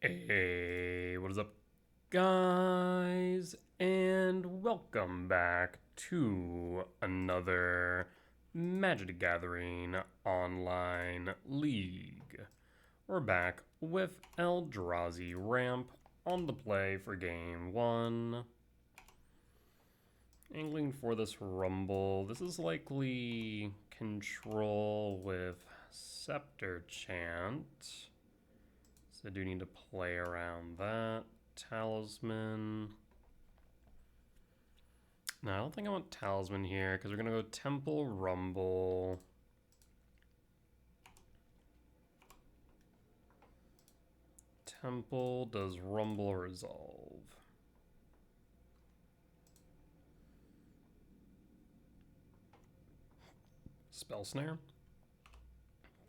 Hey, what is up, guys? And welcome back to another Magic the Gathering online league. We're back with Eldrazi ramp on the play for game one. Angling for this rumble. This is likely control with Scepter Chant. So I do need to play around that. Talisman. No, I don't think I want Talisman here because we're going to go Temple Rumble. Temple does Rumble resolve. Spell Snare.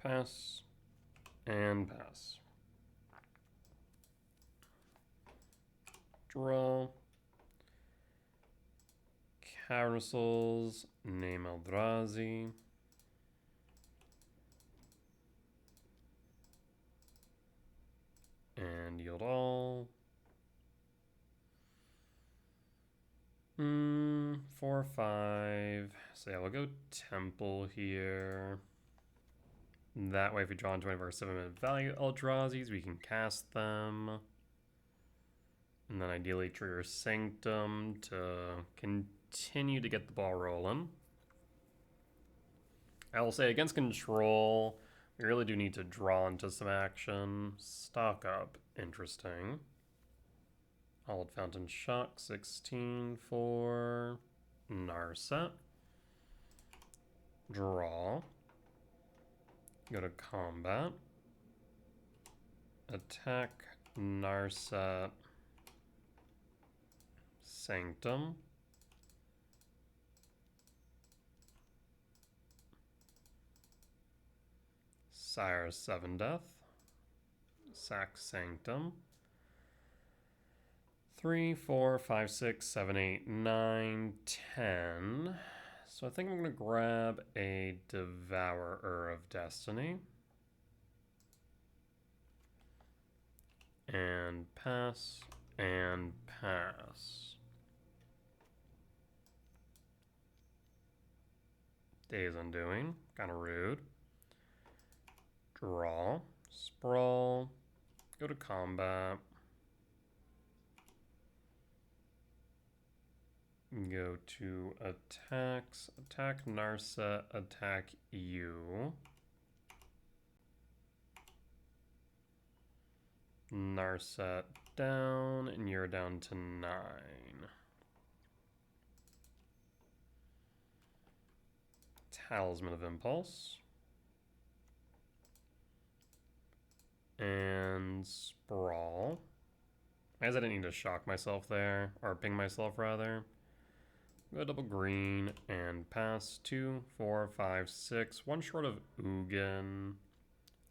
Pass. And pass. Draw. Cavern Souls. Name Eldrazi. And yield all. 4, 5. So yeah, we'll go Temple here. That way, if we draw into one of our 7-minute value Eldrazi's, we can cast them. And then ideally trigger Sanctum to continue to get the ball rolling. I will say, against control, we really do need to draw into some action. Stock up, interesting. Hollowed Fountain Shock, 16 for Narset. Draw. Go to combat. Attack Narset. Sanctum. Sire 7 Death. Sack Sanctum. 3, 4, 5, 6, 7, 8, 9, 10. So I think I'm going to grab a Devourer of Destiny. And pass. And pass. Days Undoing. Kind of rude. Draw. Sprawl. Go to combat. Go to attacks. Attack Narset. Attack you. Narset down, and you're down to 9. Talisman of Impulse. And Sprawl. I guess I didn't need to shock myself there, or ping myself rather. Go double green and pass. 2, 4, 5, 6. One short of Ugin.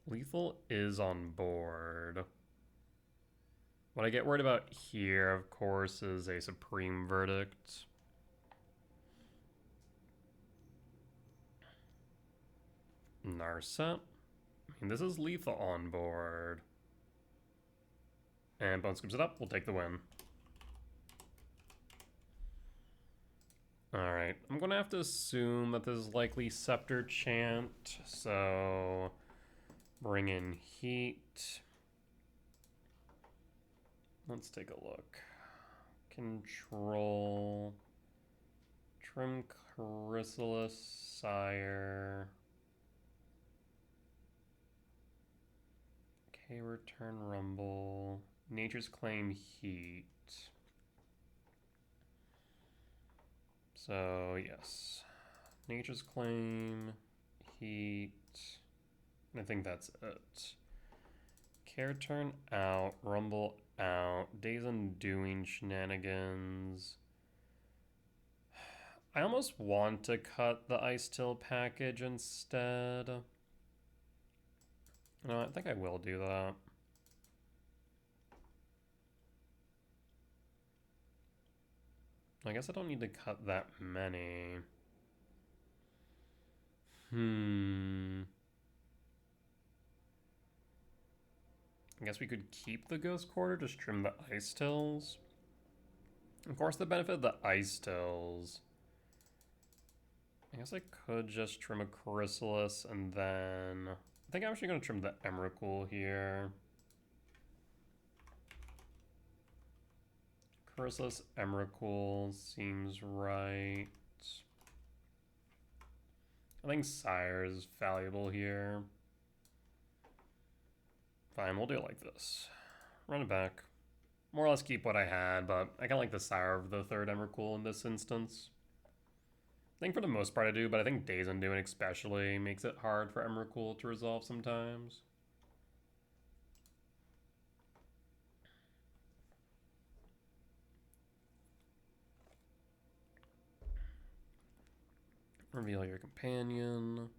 Lethal is on board. What I get worried about here, of course, is a Supreme Verdict. Narset. I mean, this is lethal on board. And Bone scoops it up. We'll take the win. Alright, I'm going to have to assume that this is likely Scepter Chant. So, bring in Heat. Let's take a look. Control. Trim Chrysalis, Sire. Okay, return Rumble. Nature's Claim, Heat. So, yes. Nature's Claim, Heat. I think that's it. Care Turn out, Rumble out, Days Undoing shenanigans. I almost want to cut the Ice Till package instead. No, I think I will do that. I guess I don't need to cut that many. I guess we could keep the Ghost Quarter, just trim the Ice Tills. Of course, the benefit of the Ice Tills, I guess I could just trim a Chrysalis and then I think I'm actually going to trim the Emrakul here. Chrysalis, Emrakul seems right. I think Sire is valuable here. Fine, we'll do it like this. Run it back. More or less keep what I had, but I kind of like the Sire of the third Emrakul in this instance. I think for the most part I do, but I think Days Undoing especially makes it hard for Emrakul to resolve sometimes. Reveal your companion.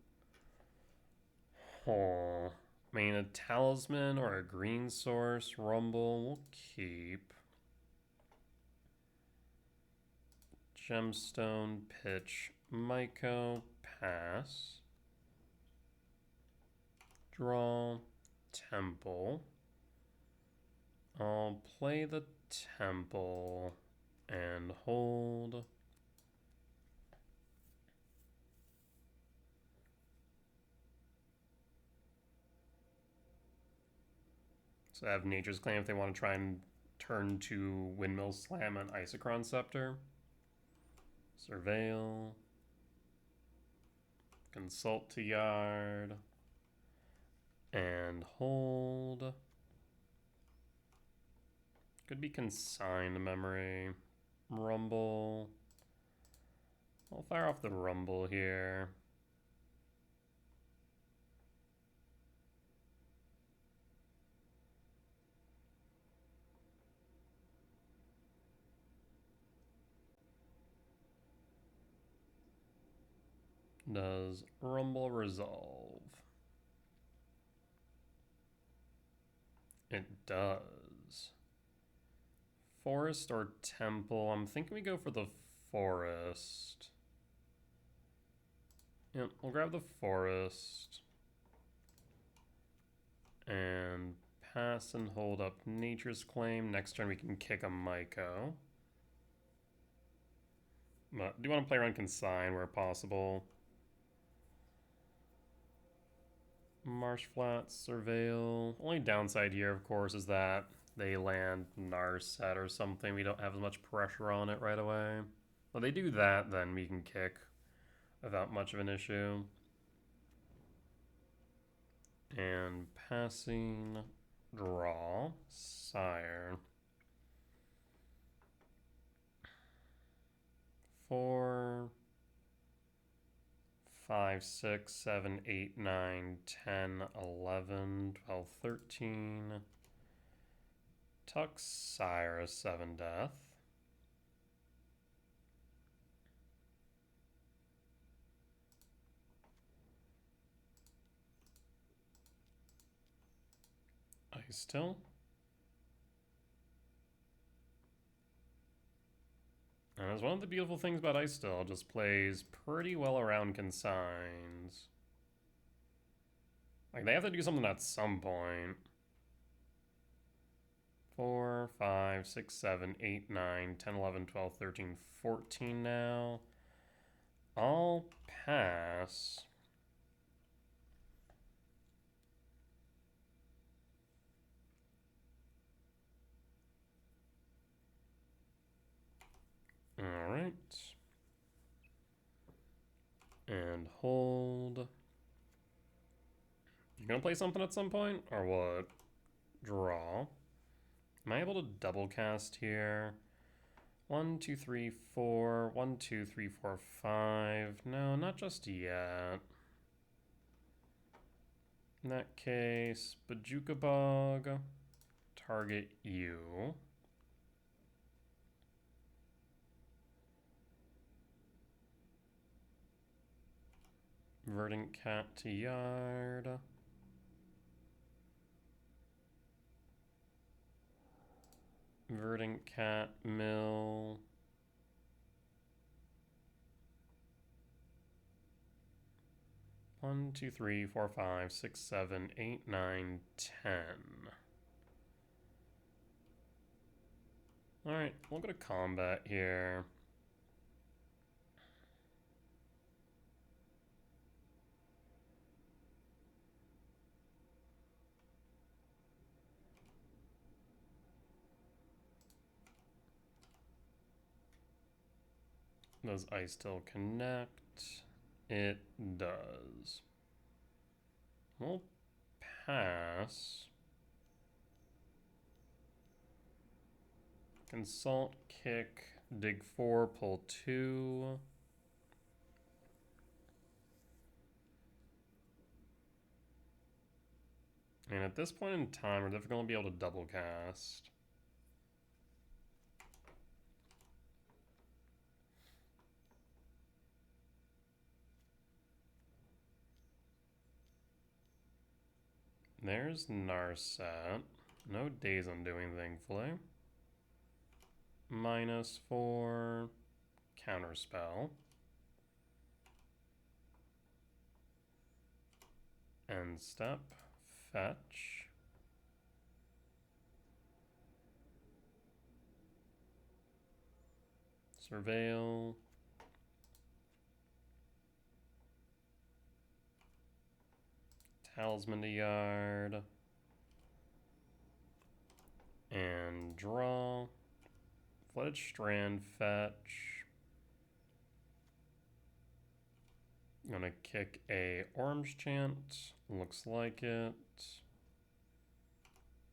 Oh, I mean, a Talisman or a green source, Rumble, we'll keep. Gemstone, Pitch, Myco, pass. Draw, Temple. I'll play the Temple and hold. So I have Nature's Claim if they want to try and turn to Windmill Slam and Isochron Scepter. Surveil. Consult to Yard. And hold. Could be Consigned Memory. Rumble. I'll fire off the Rumble here. Does Rumble resolve? It does. Forest or Temple? I'm thinking we go for the Forest. Yep, we'll grab the Forest. And pass and hold up Nature's Claim. Next turn we can kick a Myco. But do want to play around Consign where possible. Marsh Flats, Surveil. Only downside here, of course, is that they land Narset or something. We don't have as much pressure on it right away. If they do that, then we can kick without much of an issue. And passing, draw, Sire. 4, 5, 6, 7, 8, 9, 10, 11, 12, 13. Tuck Sire, 7 death. Ice Till. And as one of the beautiful things about Ice Still, just plays pretty well around Consigns. Like, they have to do something at some point. 4, 5, 6, 7, 8, 9, 10, 11, 12, 13, 14 now. I'll pass. Alright. And hold. You gonna play something at some point? Or what? Draw. Am I able to double cast here? 1, 2, 3, 4. 1, 2, 3, 4, 5. No, not just yet. In that case, Bajuka Bog. Target you. Verdant Cat to Yard. Verdant Cat Mill. One, two, three, four, five, six, seven, eight, nine, 10. Alright, we'll go to combat here. Does Ice still connect? It does. We'll pass. Consult, kick, dig 4, pull 2. And at this point in time, we're definitely going to be able to double cast. There's Narset. No Days Undoing, thankfully. -4. Counterspell. End step. Fetch. Surveil. Talisman to yard. And draw. Flooded Strand, fetch. I'm gonna kick a Orange Chant. Looks like it.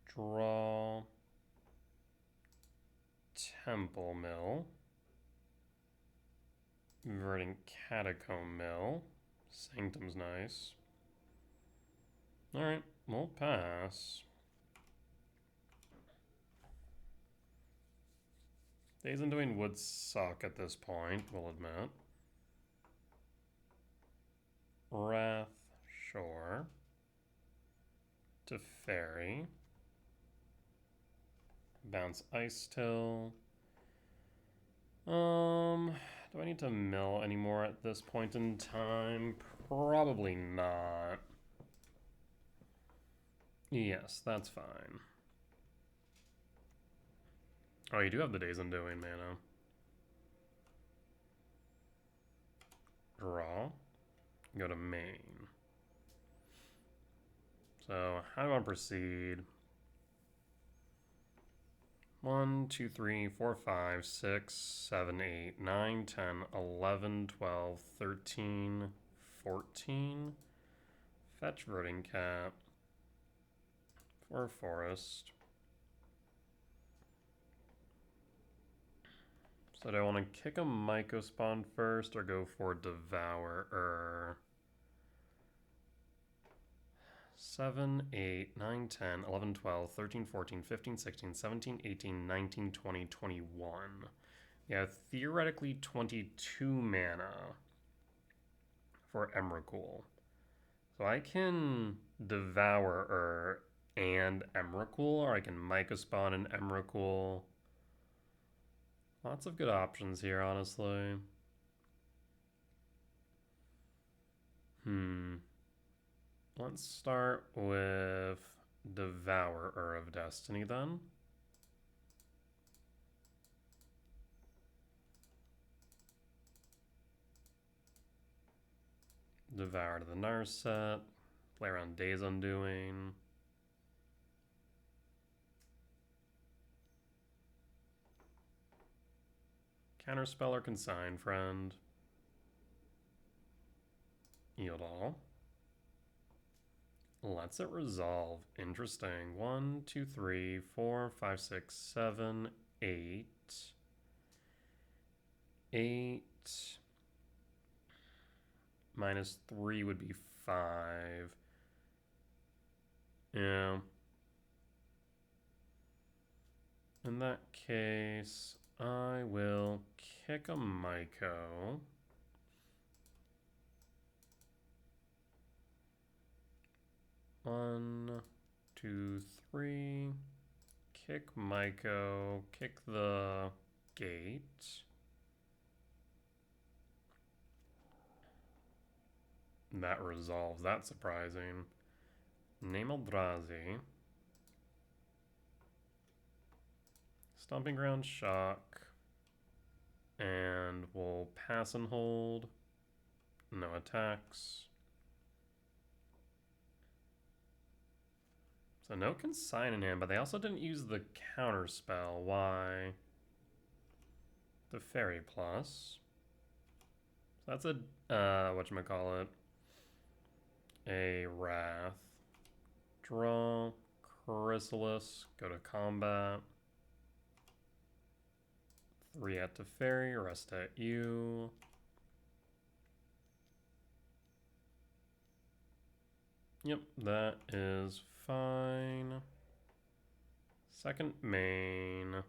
Draw. Temple Mill. Verdant Catacomb Mill. Sanctum's nice. Alright, we'll pass. Days Undoing would suck at this point, we'll admit. Wrath, sure. Teferi. Bounce Ice Till. Do I need to mill anymore at this point in time? Probably not. Yes, that's fine. Oh, you do have the Days Undoing mana. Draw. Go to main. So, how do I want to proceed? 1, 2, 3, 4, 5, 6, 7, 8, 9, 10, 11, 12, 13, 14. Fetch Verdant Cat. For Forest. So do I want to kick a Myco Spawn first or go for Devourer? 7, 8, 9, 10, 11, 12, 13, 14, 15, 16, 17, 18, 19, 20, 21. Yeah, theoretically 22 mana for Emrakul. So I can Devourer and Emrakul, or I can Myco Spawn and Emrakul. Lots of good options here, honestly. Let's start with Devourer of Destiny then. Devour to the Narset. Play around Days Undoing. Counterspell or Consign Friend. Yield all. Lets it resolve. Interesting. 1, 2, 3, 4, 5, 6, 7, 8. 8. -3 would be 5. Yeah. In that case, I will kick a Myco. One, 2, 3. Kick Myco. Kick the gate. That resolves. That's surprising. Name Eldrazi. Stomping Ground Shock. And we'll pass and hold. No attacks. So no Consign in hand, but they also didn't use the counter spell. Why? The Fairy Plus. So that's a, whatchamacallit, a Wrath. Draw, Chrysalis, go to combat. 3 at the Fairy, rest at you. Yep, that is fine. Second main.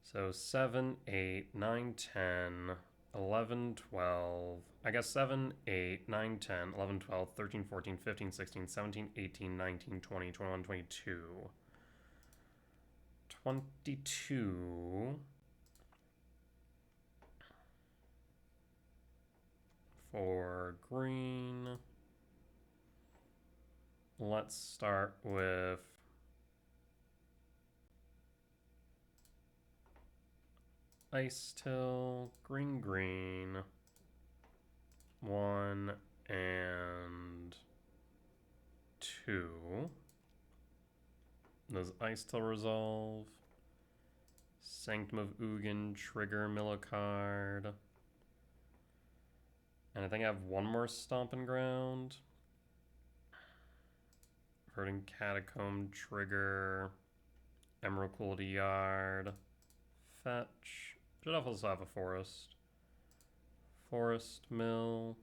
So 7, 8, 9, 10, 11, 12. I guess 7, 8, 9, 10, 11, 12, 13, 14, 15, 16, 17, 18, 19, 20, 21, 22. 22. For green. Let's start with Ice Till, green, green. 1 and 2. Does Ice Till resolve? Sanctum of Ugin, trigger, mill a card. And I think I have one more Stomping Ground. Verdant Catacomb, trigger. Emerald Quality Yard. Fetch. Should also have a Forest. Forest Mill.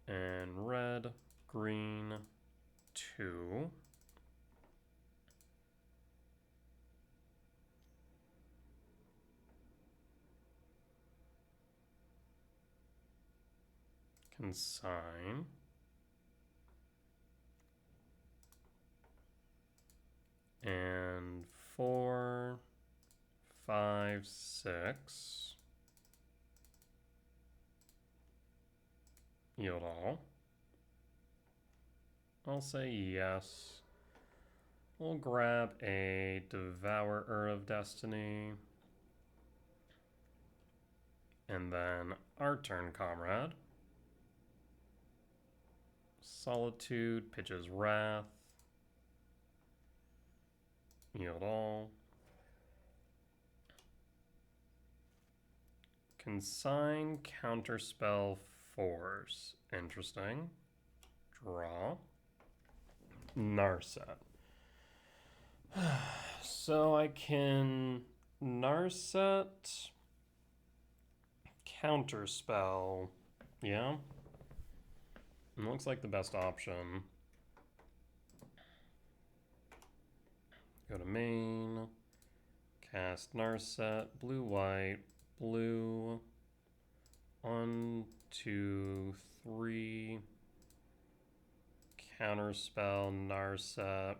And red, green, 2. Consign. And 4, 5, 6. Yield all. I'll say yes. We'll grab a Devourer of Destiny. And then our turn, comrade. Solitude, pitches Wrath. Yield all. Consign, counterspell, force. Interesting. Draw. Narset. So I can Narset, counterspell. Yeah. It looks like the best option. Go to main. Cast Narset. Blue, white, blue. 1, 2, 3. Counterspell, Narset.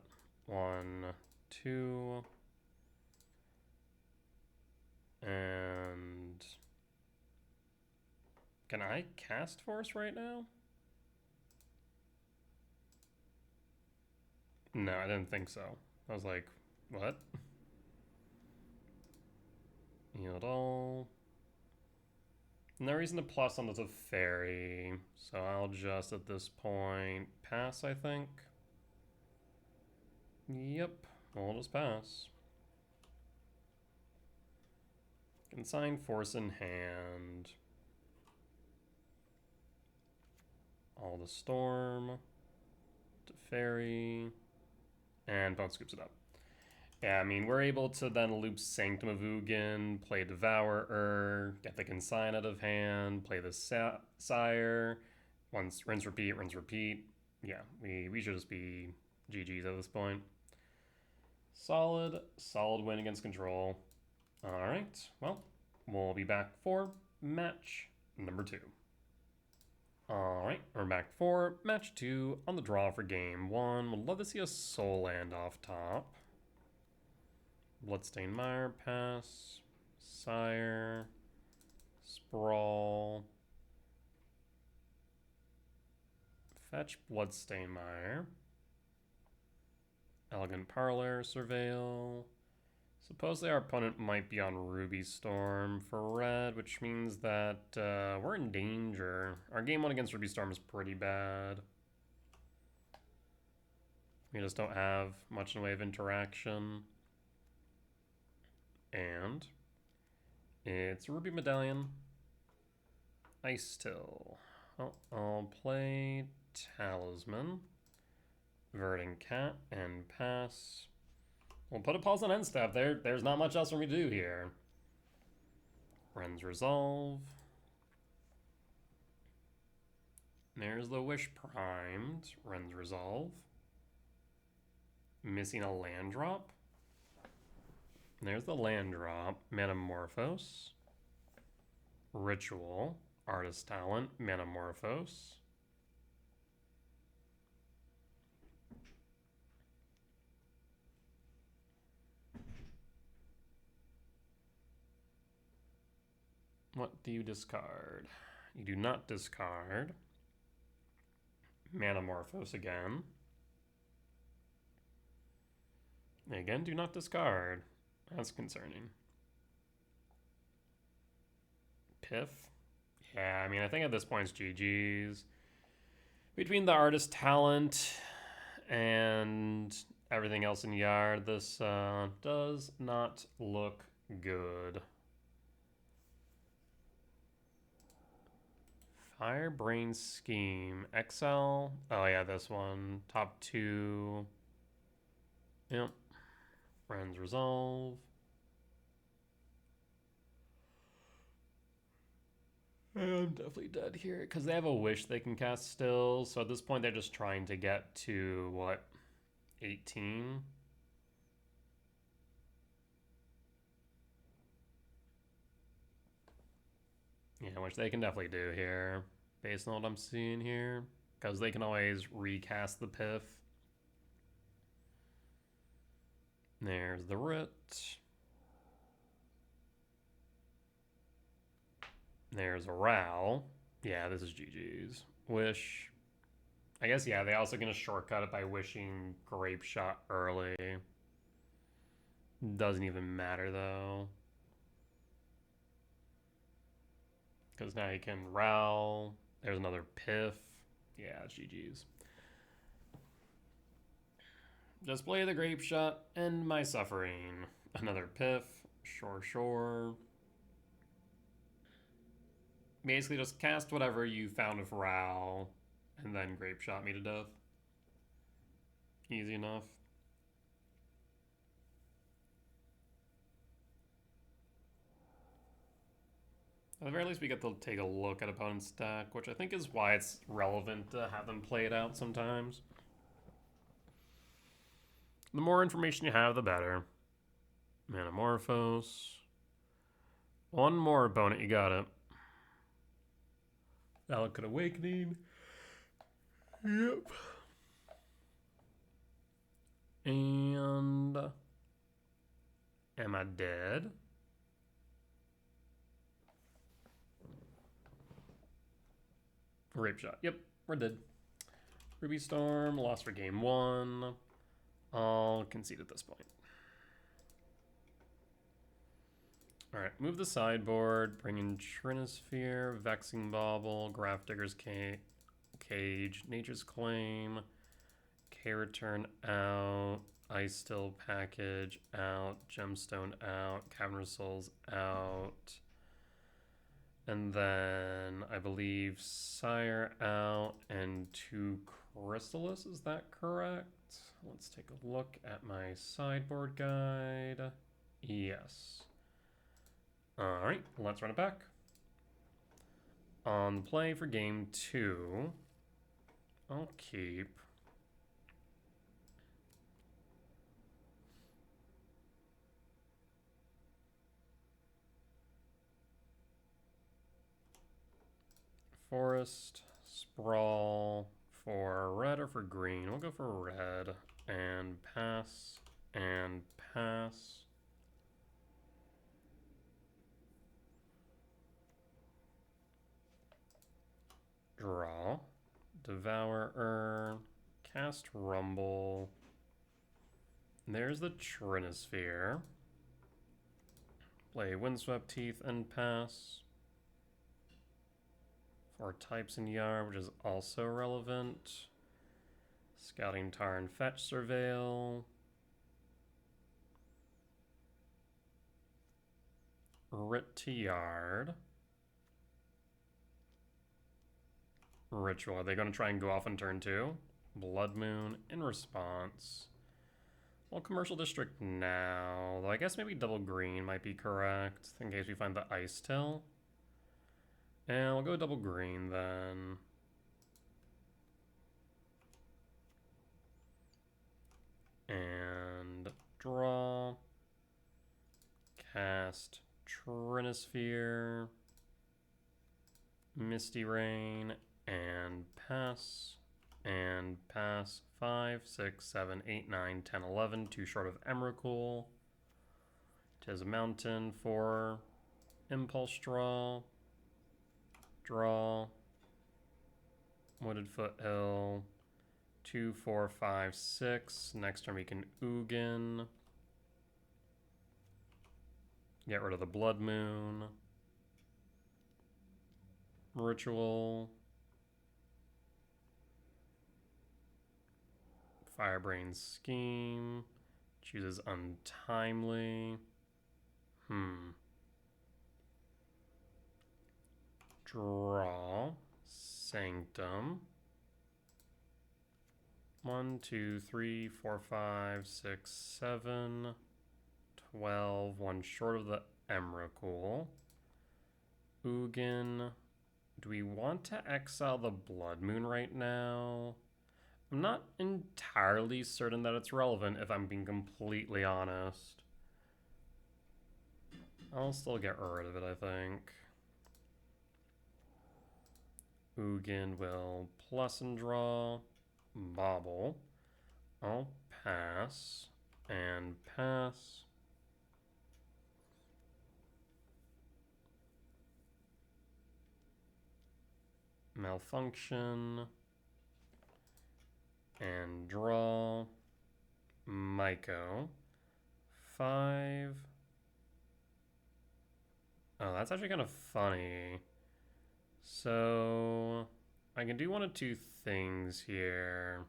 1, 2. And can I cast Force right now? No, I didn't think so. I was like, what? Yield all. No reason to plus on the Fairy, so I'll just at this point pass, I think. Yep, we'll just pass. Consign, force in hand. All the Storm. To Fairy. And Bone scoops it up. Yeah, I mean, we're able to then loop Sanctum of Ugin, play Devourer, get the Consign out of hand, play the Sire. Once rinse, repeat. Yeah, we should just be GG's at this point. Solid win against control. All right, well, we'll be back for match number 2. All right, we're back for match 2 on the draw for game 1. Would love to see a Soul Land off top. Bloodstained Mire, pass. Sire. Sprawl. Fetch Bloodstained Mire. Elegant Parlor, Surveil. Supposedly our opponent might be on Ruby Storm for red, which means that we're in danger. Our game one against Ruby Storm is pretty bad. We just don't have much in the way of interaction. And it's Ruby Medallion. Ice Till. Oh, I'll play Talisman, Verdant Cat, and pass. We'll put a pause on end step. There's not much else for me to do here. Ren's Resolve. There's the Wish primed. Ren's Resolve. Missing a land drop. There's the land drop. Metamorphose. Ritual. Artist Talent. Metamorphose. What do you discard? You do not discard. Metamorphose again. Again, do not discard. That's concerning. Piff. Yeah, I mean, I think at this point it's GG's. Between the artist talent and everything else in Yard, this does not look good. Firebrain Scheme. XL. Oh yeah, this one. Top 2. Yep. Ren's Resolve. I'm definitely dead here because they have a wish they can cast still. So at this point, they're just trying to get to what, 18? Yeah, which they can definitely do here based on what I'm seeing here, because they can always recast the Piff. There's the Writ. There's a Ral. Yeah, this is GG's. Wish. I guess, yeah, they also gonna shortcut it by wishing Grape Shot early. Doesn't even matter, though. Because now you can Ral. There's another Piff. Yeah, it's GG's. Just play the Grape Shot, end my suffering. Another Piff. Sure. Basically just cast whatever you found with Ral, and then Grape Shot me to death. Easy enough. At the very least, we get to take a look at opponent's stack, which I think is why it's relevant to have them play it out sometimes. The more information you have, the better. Metamorphose. One more opponent, you got it. Valakut Awakening. Yep. And am I dead? Grape Shot. Yep, we're dead. Ruby Storm, lost for game 1. I'll concede at this point. Alright, move the sideboard, bring in Trinisphere, Vexing Bauble, Grafdigger's Cage, Nature's Claim, K-Return out, Ice Still Package out, Gemstone out, Cavernous Souls out, and then I believe Sire out and 2 Chrysalis, is that correct? Let's take a look at my sideboard guide. Yes. Alright, let's run it back. On the play for game 2, I'll keep Forest, Sprawl for red or for green. We'll go for red and pass and pass. Draw, Devourer, cast Rumble, There's the Trinisphere. Play Windswept Teeth and pass. 4 types in Yard, which is also relevant. Scouting Tarn, Fetch Surveil. Writ to Yard. Ritual. Are they going to try and go off on turn 2? Blood Moon in response. Well, Commercial District now. Though I guess maybe double green might be correct in case we find the Ice Till. And we'll go double green then. And draw. Cast Trinisphere. Misty Rain. And pass. And pass. 5, 6, 7, 8, 9, 10, 11. 2 short of Emrakul. Tis a Mountain for Impulse Draw. Draw. Wooded Foothill. 2, 4, 5, 6. Next turn we can Ugin. Get rid of the Blood Moon. Ritual. Firebrain Scheme. Chooses Untimely. Draw. Sanctum. 1, 2, 3, 4, 5, 6, 7, 12. 1 short of the Emrakul. Ugin. Do we want to exile the Blood Moon right now? I'm not entirely certain that it's relevant, if I'm being completely honest. I'll still get rid of it, I think. Ugin will plus and draw. Bobble. I'll pass. And pass. Malfunction. And draw. Myco. 5. Oh, that's actually kind of funny. So I can do one of two things here.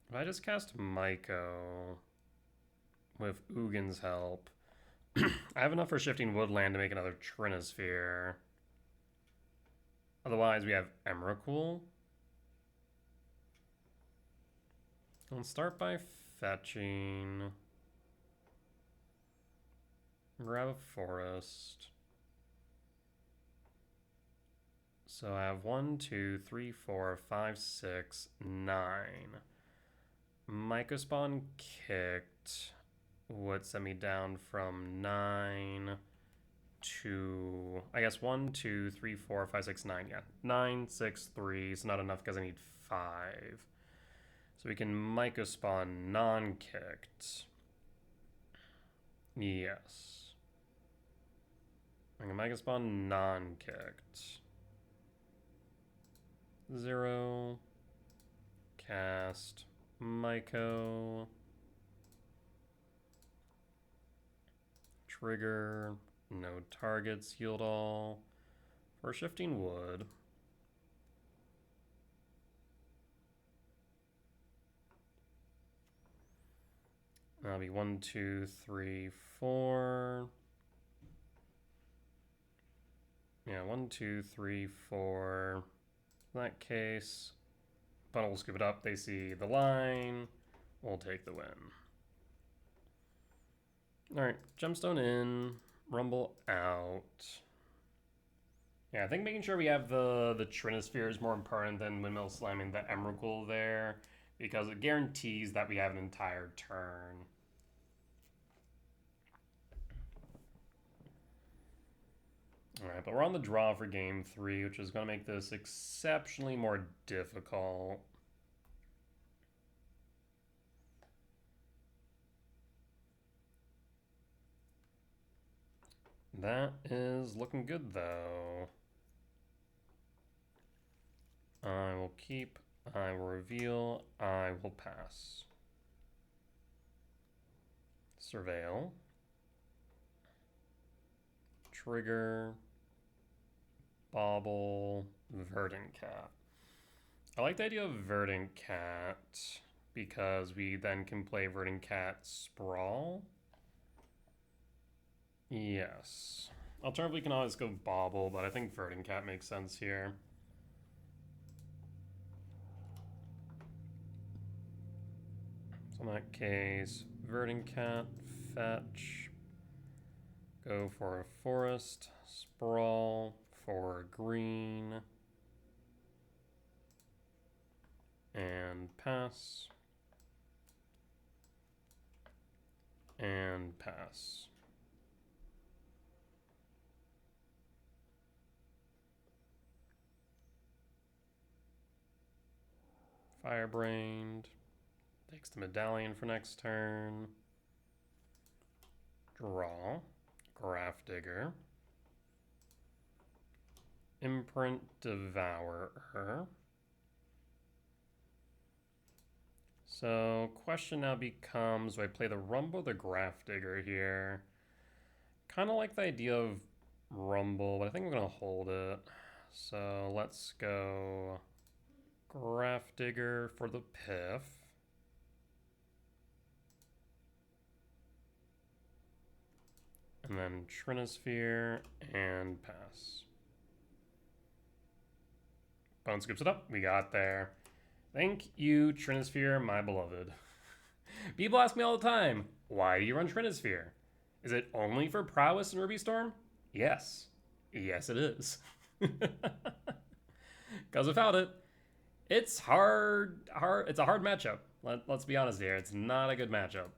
If I just cast Myco with Ugin's help, I have enough for Shifting Woodland to make another Trinisphere. Otherwise, we have Emrakul. Let's start by fetching. Grab a forest. So I have 1, 2, 3, 4, 5, 6, 9. Mycospawn kicked would send me down from 9 to, I guess 1, 2, 3, 4, 5, 6, 9. Yeah, 9, 6, 3 is not enough because I need 5. So we can Mycospawn non-kicked. Yes. I can Mycospawn non-kicked. 0. Cast Myco. Trigger. No targets. Healed all. For Shifting Wood. That'll be 1, 2, 3, 4. Yeah, 1, 2, 3, 4. In that case, Funnel will scoop it up. They see the line. We'll take the win. Alright, Gemstone in. Rumble out. Yeah, I think making sure we have the Trinisphere is more important than Windmill slamming the Emrakul there, because it guarantees that we have an entire turn. Alright, but we're on the draw for game 3, which is going to make this exceptionally more difficult. That is looking good, though. I will keep, I will reveal, I will pass. Surveil. Trigger. Bauble. Verdant Cat. I like the idea of Verdant Cat because we then can play Verdant Cat Sprawl. Yes. Alternatively, we can always go Bauble, but I think Verdant Cat makes sense here. So in that case, Verdant Cat, fetch. Go for a forest, sprawl for green, and pass, and pass. Firebrained, takes the medallion for next turn. Draw, Grafdigger, Imprint Devourer. So question now becomes, do I play the Rumble or the Grafdigger here? Kind of like the idea of Rumble, but I think I'm going to hold it. So let's go Grafdigger for the Piff. And then Trinisphere and pass. Bone scoops it up. We got there. Thank you, Trinisphere, my beloved. People ask me all the time, why do you run Trinisphere? Is it only for prowess and Ruby Storm? Yes. Yes, it is. Because without it, it's hard. It's a hard matchup. Let's be honest here. It's not a good matchup.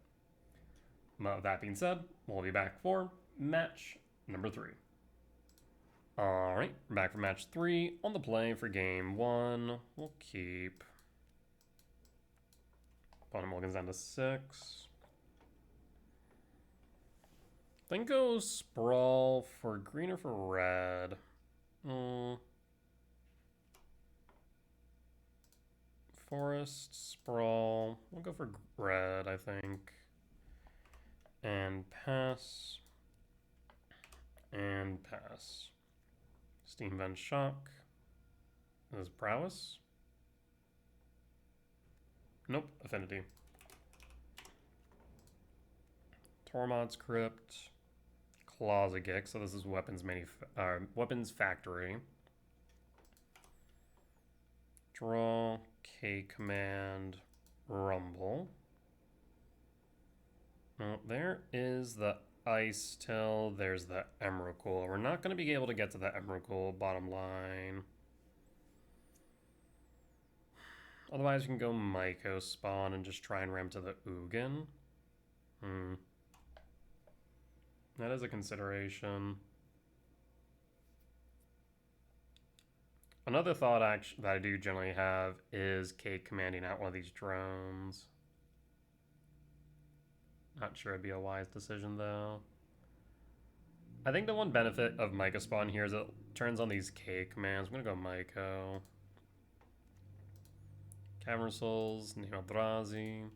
With that being said, we'll be back for match number 3. All right, we're back for match 3 on the play for game 1. We'll keep. Opponent mulligans down to 6. Then go sprawl for green or for red. Forest, sprawl. We'll go for red, I think. And pass. And pass. Steam Vent Shock. This is prowess. Nope, Affinity. Tormod's Crypt. Closet Gig, so this is weapons factory. Draw, K command, Rumble. Well, there is the Ice Till, there's the Emrakul. We're not going to be able to get to the Emrakul, bottom line. Otherwise, we can go Myco spawn and just try and ram to the Ugin. That is a consideration. Another thought that I do generally have is Kate commanding out one of these drones. Not sure it'd be a wise decision though. I think the one benefit of Myco spawn here is it turns on these K commands. I'm gonna go Myco. Cavern Souls, name Eldrazi,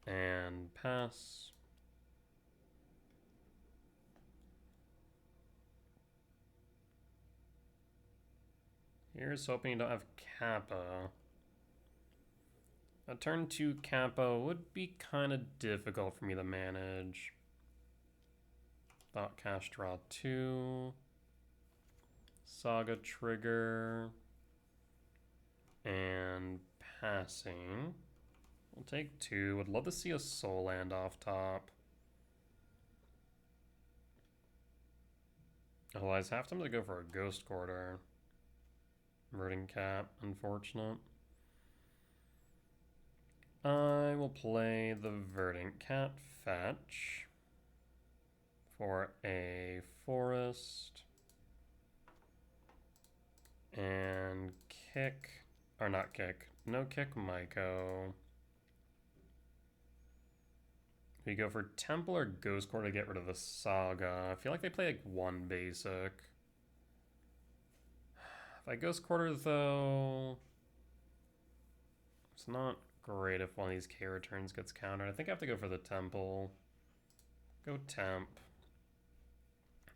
and pass. Here's hoping you don't have Kappa. A turn 2 Kappa would be kind of difficult for me to manage. Thought Cash draw 2. Saga trigger. And passing. We'll take 2. Would love to see a soul land off top. Otherwise, have to go for a Ghost Quarter. Verdant Cat, unfortunate. I will play the Verdant Cat fetch for a forest and kick, or not kick, no kick Myco. We go for Temple or Ghost Core to get rid of the Saga. I feel like they play like 1 basic. If I Ghost Quarter though, it's not great if one of these K returns gets countered. I think I have to go for the Temple. Go temp.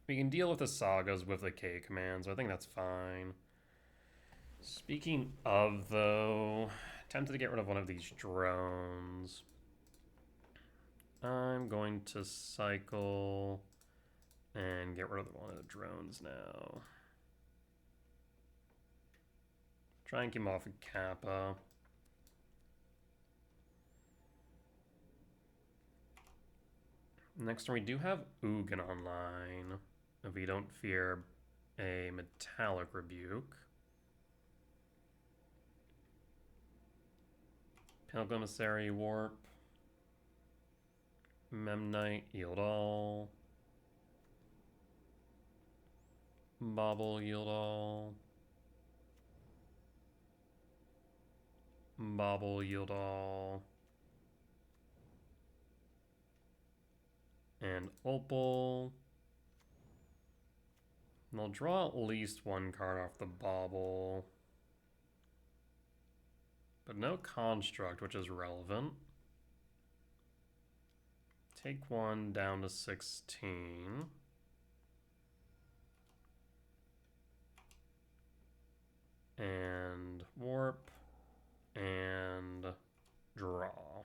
We can deal with the sagas with the K commands. I think that's fine. Speaking of, though, tempted to get rid of one of these drones. I'm going to cycle and get rid of one of the drones now. Try and keep him off of Kappa. Next turn we do have Ugin online. If we don't fear a Metallic Rebuke. Pinnacle Emissary Warp. Memnite, yield all. Bobble, yield all. Bobble, yield all. And Opal. And I'll draw at least one card off the Bobble. But no Construct, which is relevant. Take one down to 16. And warp. And draw.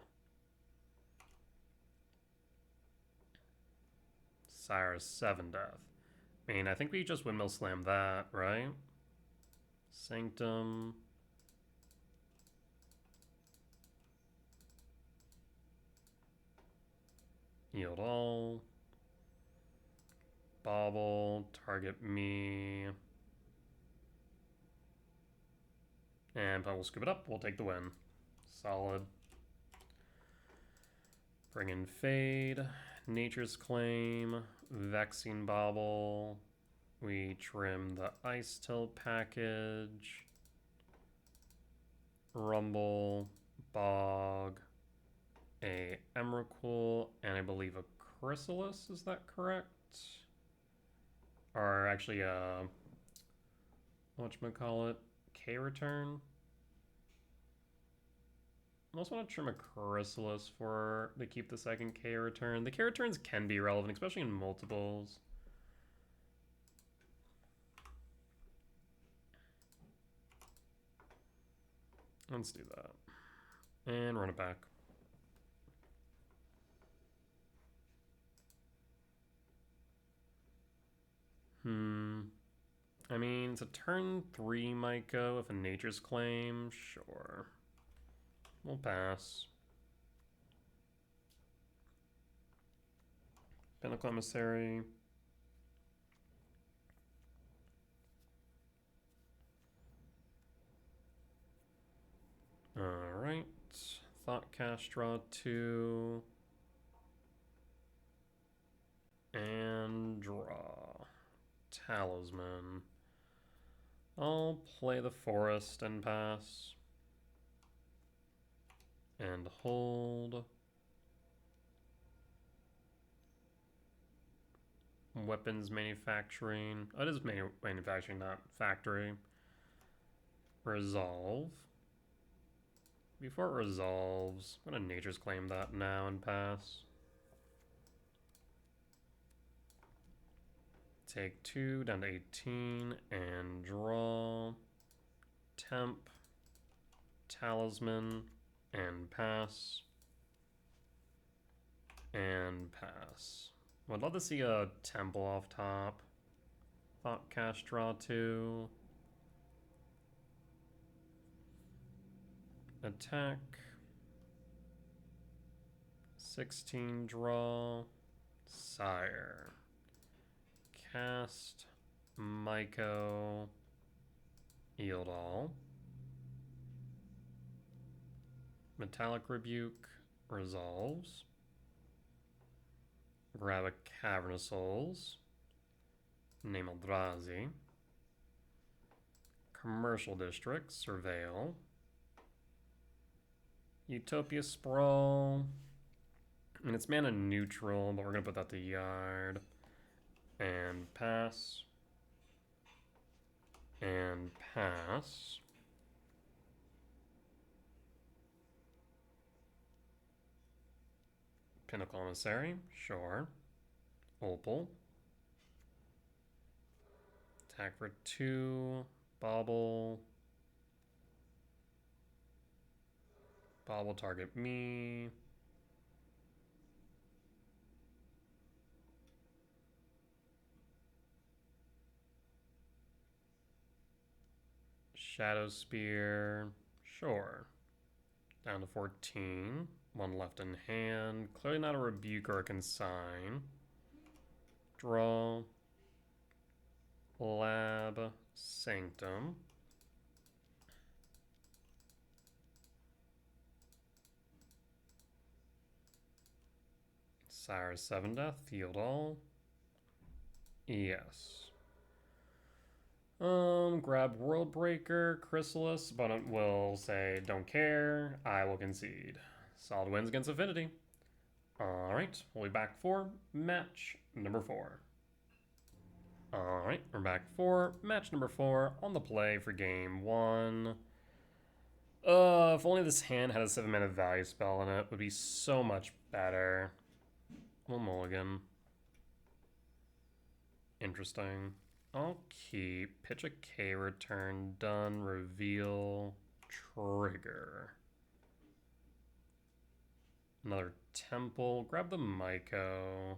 Sire's 7 death. I mean, I think we just windmill slam that, right? Sanctum. Yield all. Bobble. Target me. And we'll scoop it up. We'll take the win. Solid. Bring in Fade. Nature's Claim. Vexing Bobble. We trim the Ice Tilt package. Rumble. Bog. A Emrakul. And I believe a Chrysalis. Is that correct? Or actually, whatchamacallit? K-Return? I also want to trim a Chrysalis to keep the second K-Return. The K-Returns can be relevant, especially in multiples. Let's do that. And run it back. I mean, it's a turn 3 might go with a Nature's Claim. Sure. We'll pass. Pinnacle Emissary. Alright. Thoughtcast, draw 2. And draw. Talisman. I'll play the Forest and pass. And hold. Weapons manufacturing. Oh, it is manufacturing, not factory. Resolve. Before it resolves, I'm going to Nature's Claim that now and pass. Take 2 down to 18 and draw. Temp. Talisman. And pass. And pass. I'd love to see a temple off top. Thoughtcast, draw 2. Attack. 16, draw. Sire. Cast. Myco. Yield all. Metallic Rebuke resolves. Grab a Cavern of Souls. Name Eldrazi. Commercial District, Surveil. Utopia Sprawl. And it's mana neutral, but we're going to put that to yard. And pass. And pass. Pinnacle Emissary, sure. Opal. Attack for 2. Bobble. Bobble target me. Shadow Spear. Sure. Down to 14. One left in hand. Clearly not a Rebuke or a Consign. Draw. Lab. Sanctum. Sire 7 Death. Field all. Yes. Grab Worldbreaker, Chrysalis. Opponent will say, don't care. I will concede. Solid wins against Affinity. Alright, we'll be back for match number 4. Alright, we're back for match number 4 on the play for game 1. If only this hand had a 7-mana value spell in it, would be so much better. Well, mulligan. Interesting. I'll keep. Pitch a K return. Done. Reveal. Trigger. Another temple. Grab the Myco.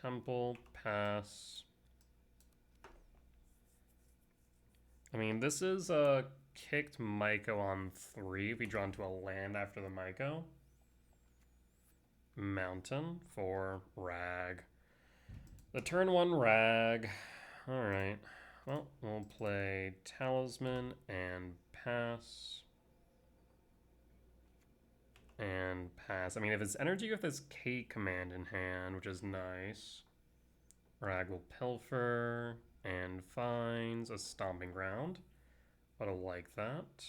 Temple. Pass. I mean, this is a kicked Myco on 3 if we draw into a land after the Myco. Mountain for Rag. The turn 1 Rag. Alright. Well, we'll play Talisman and pass. And pass. I mean, if it's energy with this K command in hand, which is nice. Rag will Pilfer and finds a Stomping Ground. But I like that.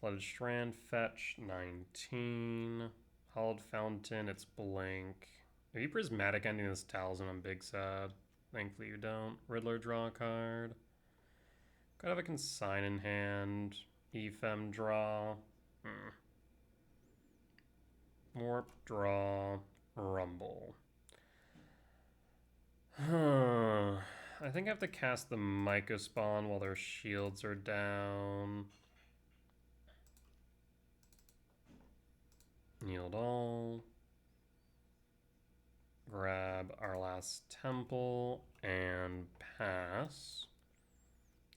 Flooded Strand, fetch, 19. Hollowed Fountain, it's blink. If you Prismatic ending this Talisman, I'm big sad. Thankfully you don't. Riddler, draw a card. Could have a Consign in hand. Ephem, draw. Warp, draw. Rumble. I think I have to cast the Myco Spawn while their shields are down. Yield all. Grab our last temple and pass.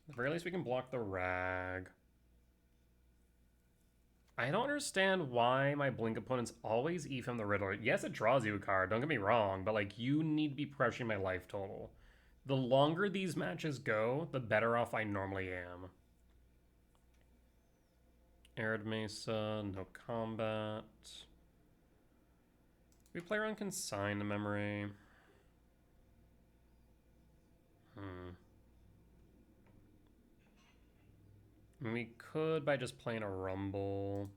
At the very least, we can block the Rag. I don't understand why my Blink opponents always Ephem the Riddler. Yes, it draws you a card, don't get me wrong, but like you need to be pressuring my life total. The longer these matches go, the better off I normally am. Arid Mesa, no combat. We play around Consign to Memory. We could by just playing a Rumble.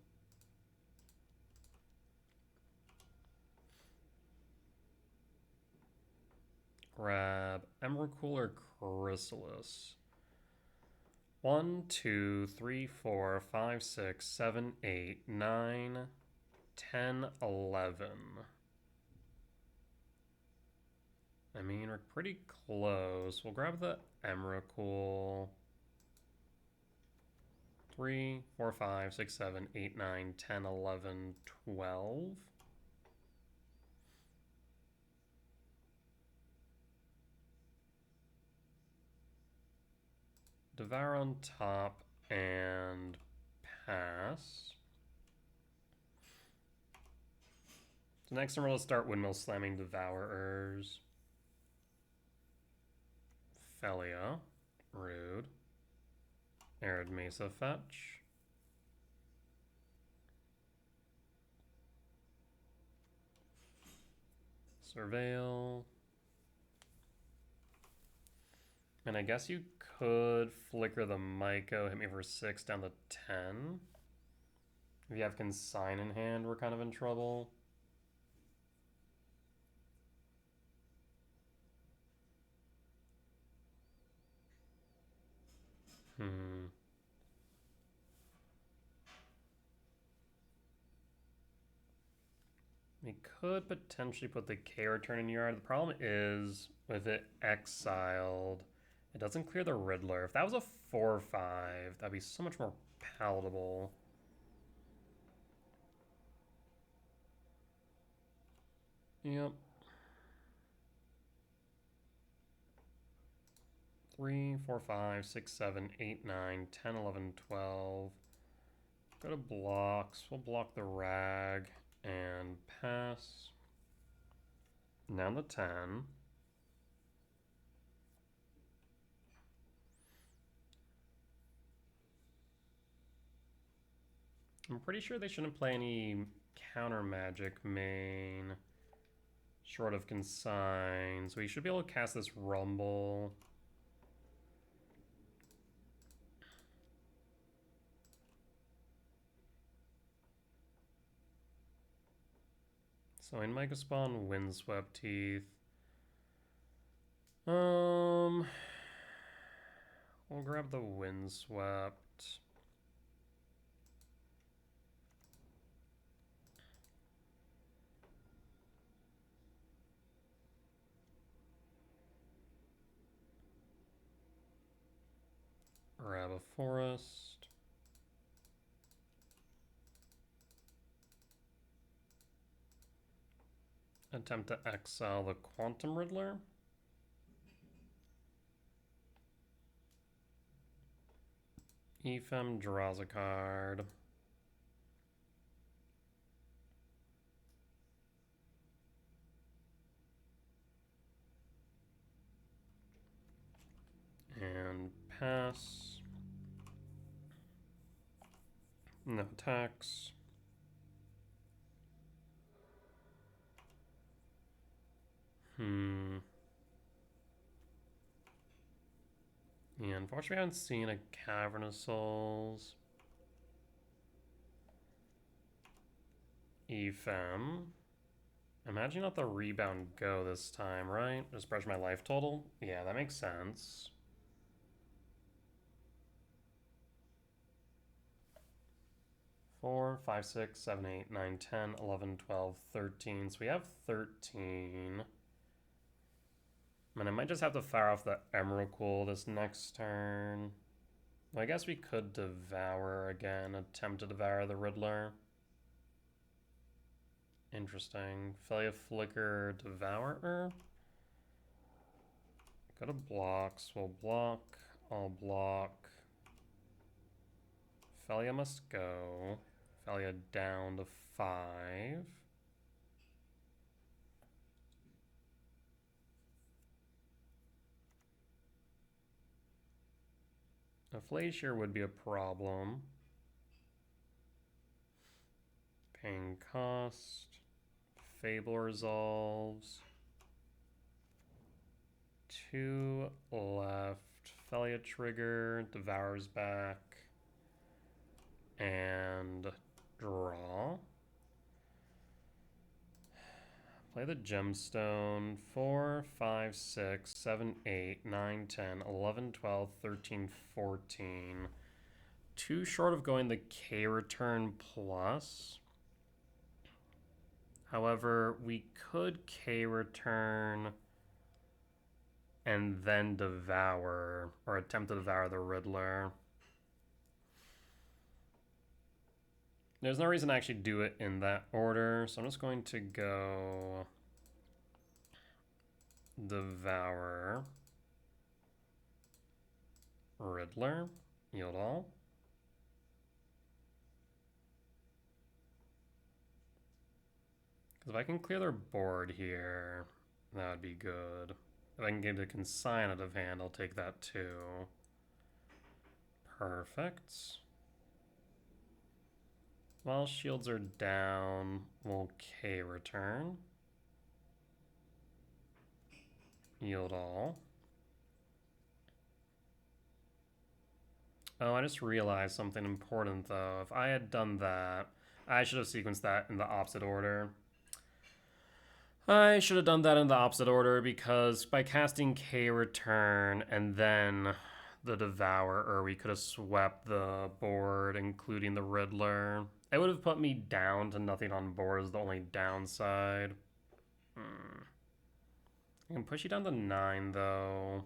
Grab Emrakul or Chrysalis. 1, 2, 3, 4, 5, 6, 7, 8, 9, 10, 11. I mean, we're pretty close. We'll grab the Emrakul. 3, 4, 5, 6, 7, 8, 9, 10, 11, 12. Devour on top and pass. So next time we'll start Windmill Slamming Devourers. Felia. Rude. Arid Mesa fetch. Surveil. And I guess you could flicker the Myco, hit me for 6 down to 10. If you have Consign in hand, we're kind of in trouble. We could potentially put the K return in yard. The problem is, with it exiled, it doesn't clear the Riddler. If that was a 4/5, that'd be so much more palatable. Yep. 3, 4, 5, 6, 7, 8, 9, 10, 11, 12. Go to blocks. We'll block the rag and pass. Now the 10. I'm pretty sure they shouldn't play any counter magic main short of consign. So we should be able to cast this Rumble. So in Micah Spawn, Windswept Teeth. We'll grab the Windswept. Grab a Forest. Attempt to exile the Quantum Riddler. Ephem draws a card. And pass. No attacks. Yeah, unfortunately I haven't seen a Cavern of Souls. Ephem. Imagine not the rebound go this time, right? Just brush my life total? Yeah, that makes sense. Four, 5, 6, 7, 8, 9, 10, 11, 12, 13. So we have 13. And I might just have to fire off the Emrakul this next turn. Well, I guess we could Devour again, attempt to devour the Riddler. Interesting. Felia Flicker, Devourer. Go to blocks. We'll block. I'll block. Felia must go. Felia down to 5. A Flacier would be a problem. Paying cost. Fable resolves. 2 left. Felia trigger. Devours back. And draw. Play the Gemstone. 4, 5, 6, 7, 8, 9, 10, 11, 12, 13, 14. Too short of going the K return plus. However, we could K return and then devour, or attempt to devour the Riddler. There's no reason to actually do it in that order, so I'm just going to go Devour, Riddler, yield all. Because if I can clear their board here, that would be good. If I can get a consign out of hand, I'll take that too. Perfect. While shields are down, we'll K return. Yield all. Oh, I just realized something important though. If I had done that, I should have sequenced that in the opposite order. I should have done that in the opposite order because by casting K return and then the Devourer, we could have swept the board, including the Riddler. It would have put me down to nothing on board is the only downside. I can push you down to 9, though.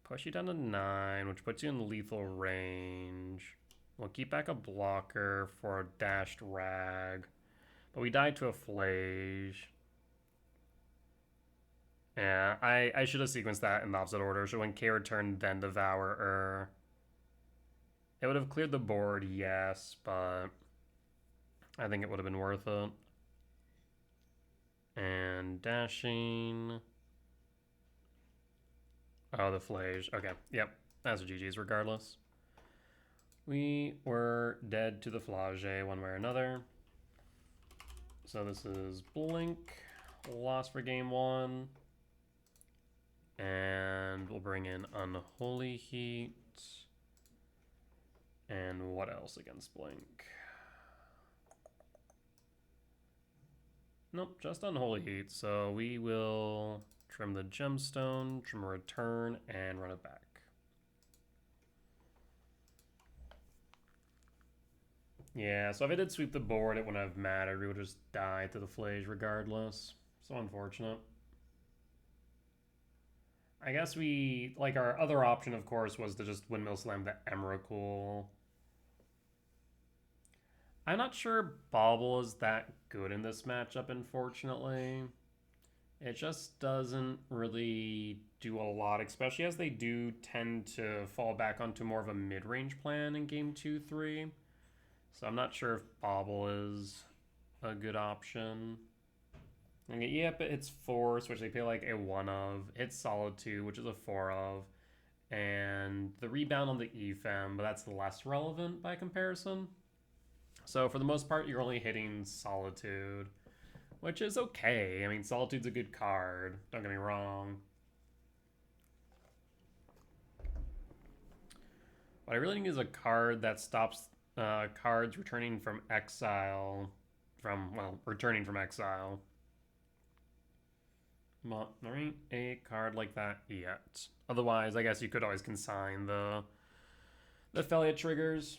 Push you down to 9, which puts you in lethal range. We'll keep back a blocker for a dashed rag. But we died to a Flage. Yeah, I should have sequenced that in the opposite order. So when K returned, then Devourer. It would have cleared the board, yes, but I think it would have been worth it. And dashing. Oh, the Flage. Okay, yep. That's a GG's regardless. We were dead to the Flage one way or another. So this is Blink. Lost for game 1. And we'll bring in Unholy Heat. And what else against Blink? Nope, just Unholy Heat. So we will trim the Gemstone, trim a return, and run it back. Yeah, so if I did sweep the board, it wouldn't have mattered. We would just die to the Flage regardless. So unfortunate. I guess we, like, our other option, of course, was to just Windmill Slam the Emrakul. I'm not sure Bauble is that good in this matchup, unfortunately. It just doesn't really do a lot, especially as they do tend to fall back onto more of a mid-range plan in game 2-3. So I'm not sure if Bauble is a good option. Okay, yep, it hits Force, which they pay like a 1 of. Hits Solitude, which is a 4 of. And the rebound on the EFM, but that's less relevant by comparison. So for the most part, you're only hitting Solitude, which is okay. I mean, Solitude's a good card. Don't get me wrong. What I really need is a card that stops cards returning from exile. Returning from exile. Well, there ain't a card like that yet. Otherwise, I guess you could always consign the Felia triggers.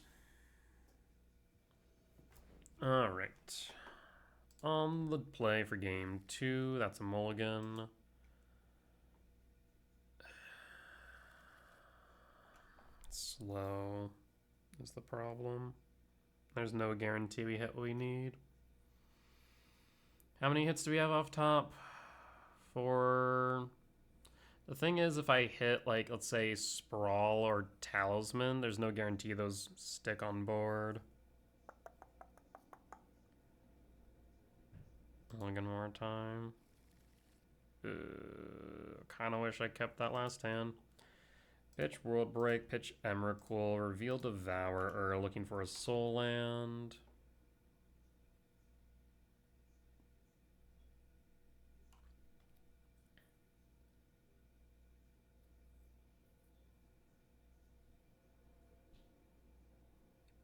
Alright. On the play for game 2, that's a mulligan. Slow is the problem. There's no guarantee we hit what we need. How many hits do we have off top? The thing is, if I hit, like, let's say Sprawl or Talisman, there's no guarantee those stick on board. Mulligan more time. Kind of wish I kept that last hand. Pitch World Break, pitch Emrakul, reveal Devourer, looking for a soul land.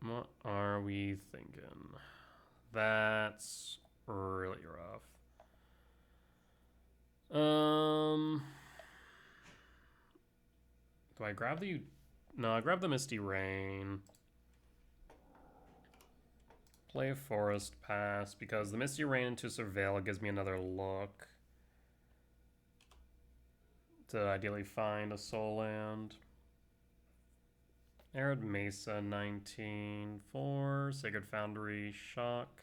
What are we thinking? That's really rough. Do I grab the... No, I grab the Misty Rain. Play Forest Pass, because the Misty Rain into Surveil gives me another look to ideally find a soul land. Arid Mesa 19 for Sacred Foundry Shock.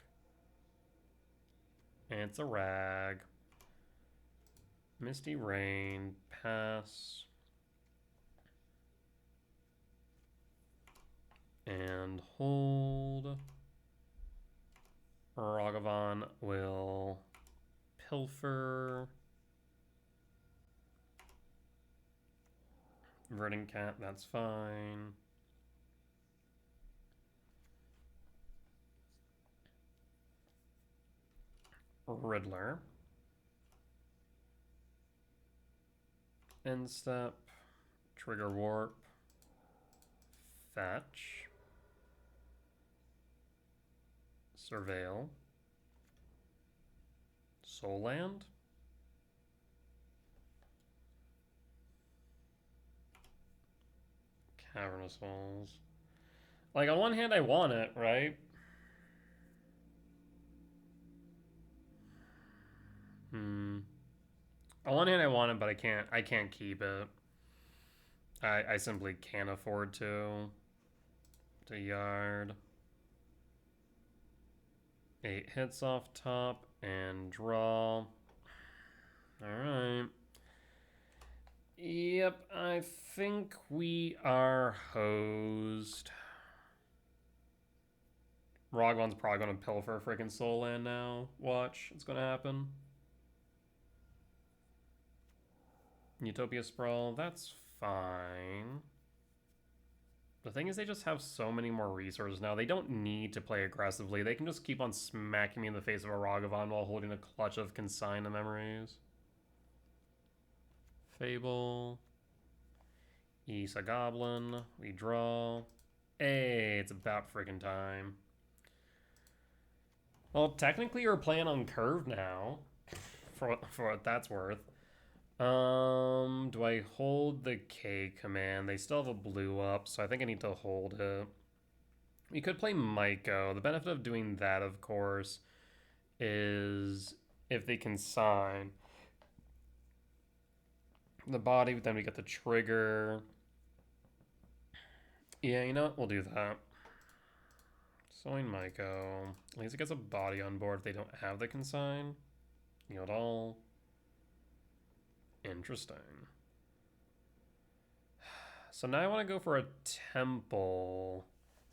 And it's a rag. Misty Rain, pass. And hold. Ragavan will pilfer. Verdant Cat, that's fine. Riddler. End step. Trigger Warp. Fetch. Surveil. Soul Land? Cavernous Walls. Like, on one hand, I want it, right? On one hand, I want it, but I can't. I can't keep it. I simply can't afford to. To yard. 8 hits off top and draw. Alright. Yep, I think we are hosed. Rogwan's probably going to pilfer freaking Soul Land now. Watch, it's going to happen. Utopia Sprawl, that's fine. The thing is, they just have so many more resources now. They don't need to play aggressively. They can just keep on smacking me in the face of a Ragavan while holding a clutch of Consign the Memories. Fable. Isa Goblin. We draw. Hey, it's about freaking time. Well, technically you're playing on curve now. for what that's worth. Do I hold the K command? They still have a blue up, so I think I need to hold it. We could play Myco. The benefit of doing that, of course, is if they can sign the body, then we get the trigger. Yeah, you know what? We'll do that. Sowing Myco. At least it gets a body on board if they don't have the consign. You know it all. Interesting. So now I want to go for a temple.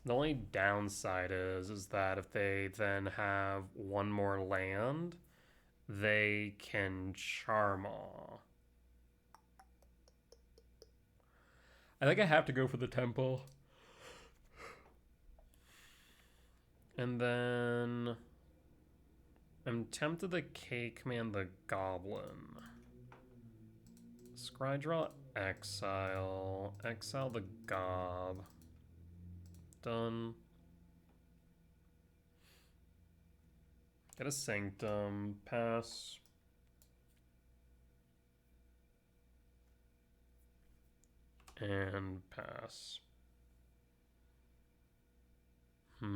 The only downside is that if they then have one more land, they can Charmaw. I think I have to go for the temple. And then I'm tempted to K command the goblin. Scry draw exile. Exile the gob. Done. Get a sanctum. Pass. And pass. I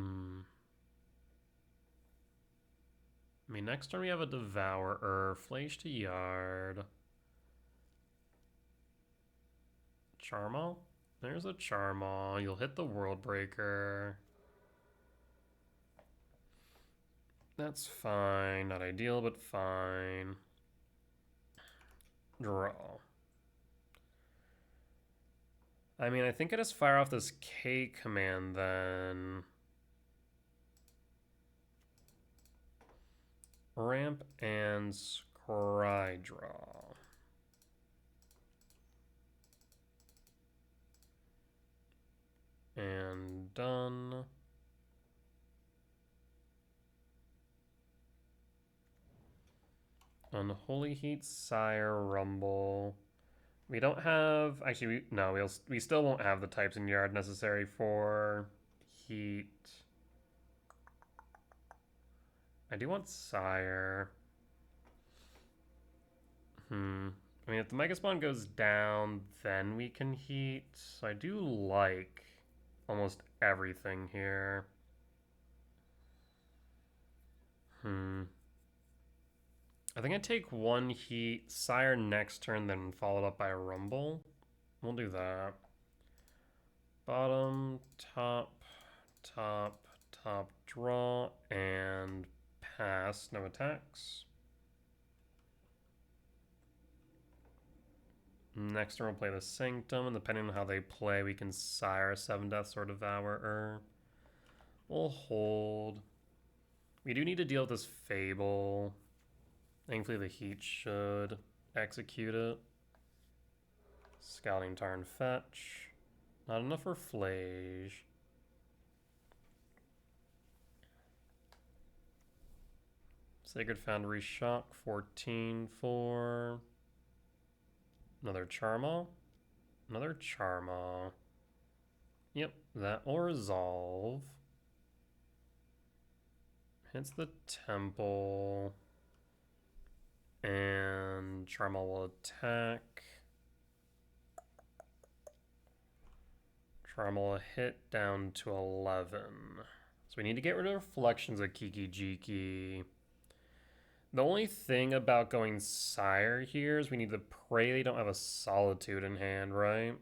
mean, next turn we have a Devourer. Flash to yard. Charmaw? There's a Charmaw. You'll hit the World Breaker. That's fine. Not ideal, but fine. Draw. I mean, I think I just fire off this K command then. Ramp and scry draw. And done. Unholy Heat, Sire, Rumble. We don't have... Actually, we still won't have the types in yard necessary for Heat. I do want Sire. I mean, if the Mega Spawn goes down, then we can Heat. So I do like almost everything here. I think I take one Heat, Sire next turn, then followed up by a Rumble. We'll do that. Bottom, top, top, top, draw, and pass. No attacks. Next turn we'll play the Sanctum, and depending on how they play, we can Sire a 7-Death Sword Devourer. We'll hold. We do need to deal with this Fable. Thankfully the Heat should execute it. Scouting Tarn fetch. Not enough for Flage. Sacred Foundry Shock 14 for another Charmaw. Another Charmaw. Yep, that will resolve. Hits the temple. And Charmal will attack. Charmal will hit down to 11. So we need to get rid of Reflections of Kiki Jiki. The only thing about going Sire here is we need to pray they don't have a Solitude in hand, right?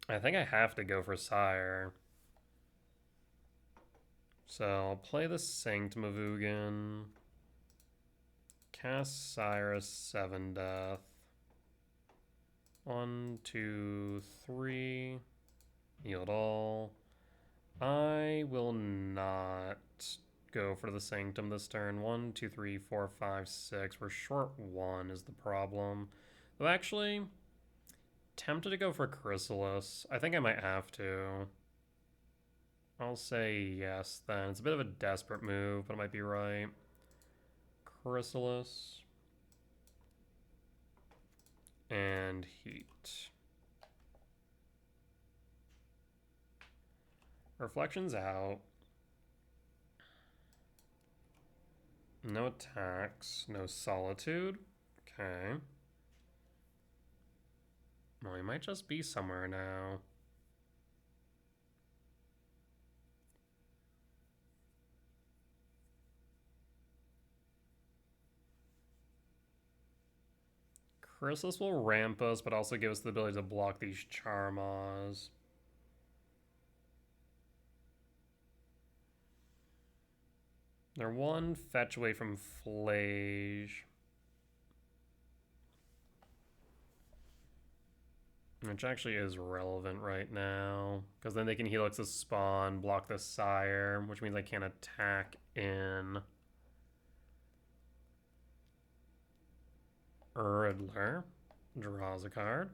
I think I have to go for Sire. So I'll play the Sanctum of Ugin. Cast Sire 7 Death. 1, 2, 3. Yield all. I will not go for the Sanctum this turn. 1, 2, 3, 4, 5, 6. We're short 1 is the problem. Though actually, tempted to go for Chrysalis. I think I might have to. I'll say yes then. It's a bit of a desperate move, but I might be right. Chrysalis. And Heat. Reflection's out. No attacks. No Solitude. Okay. Well, he might just be somewhere now. Chrysalis will ramp us, but also give us the ability to block these Charmas. They're one fetch away from Flage. Which actually is relevant right now. Because then they can Helix the Spawn, block the Sire, which means I can't attack in. Riddler draws a card.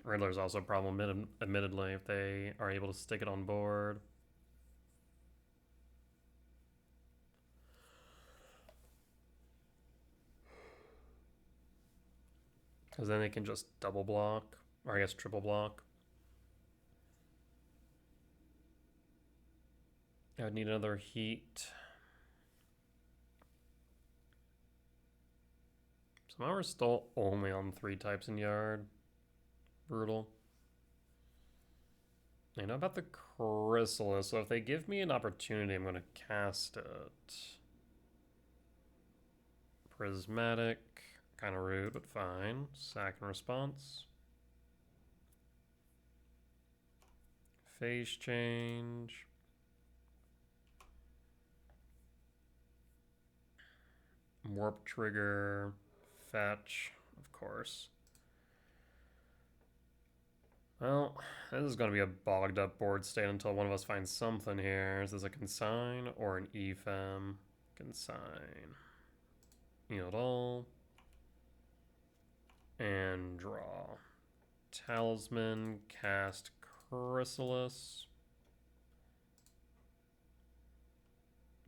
Riddler's also a problem, admittedly, if they are able to stick it on board. Because then they can just double block, or I guess triple block. I would need another Heat. Somehow we're still only on 3 types in Yard. Brutal. I know about the Chrysalis, so if they give me an opportunity, I'm going to cast it. Prismatic. Kind of rude, but fine. Sack and response. Phase change. Warp trigger. Fetch, of course. Well, this is going to be a bogged up board state until one of us finds something here. Is this a consign or an ephem? Consign. Yield all. And draw. Talisman, cast Chrysalis.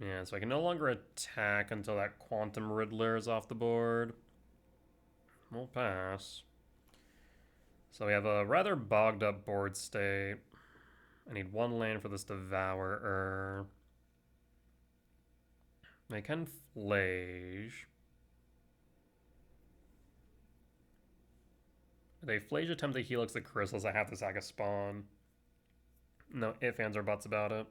Yeah, so I can no longer attack until that Quantum Riddler is off the board. We'll pass. So we have a rather bogged up board state. I need 1 land for this Devourer. I can Flage. If they Flage attempt to Helix the Chrysalis, I have to sack a Spawn. No ifs, ands, or buts about it.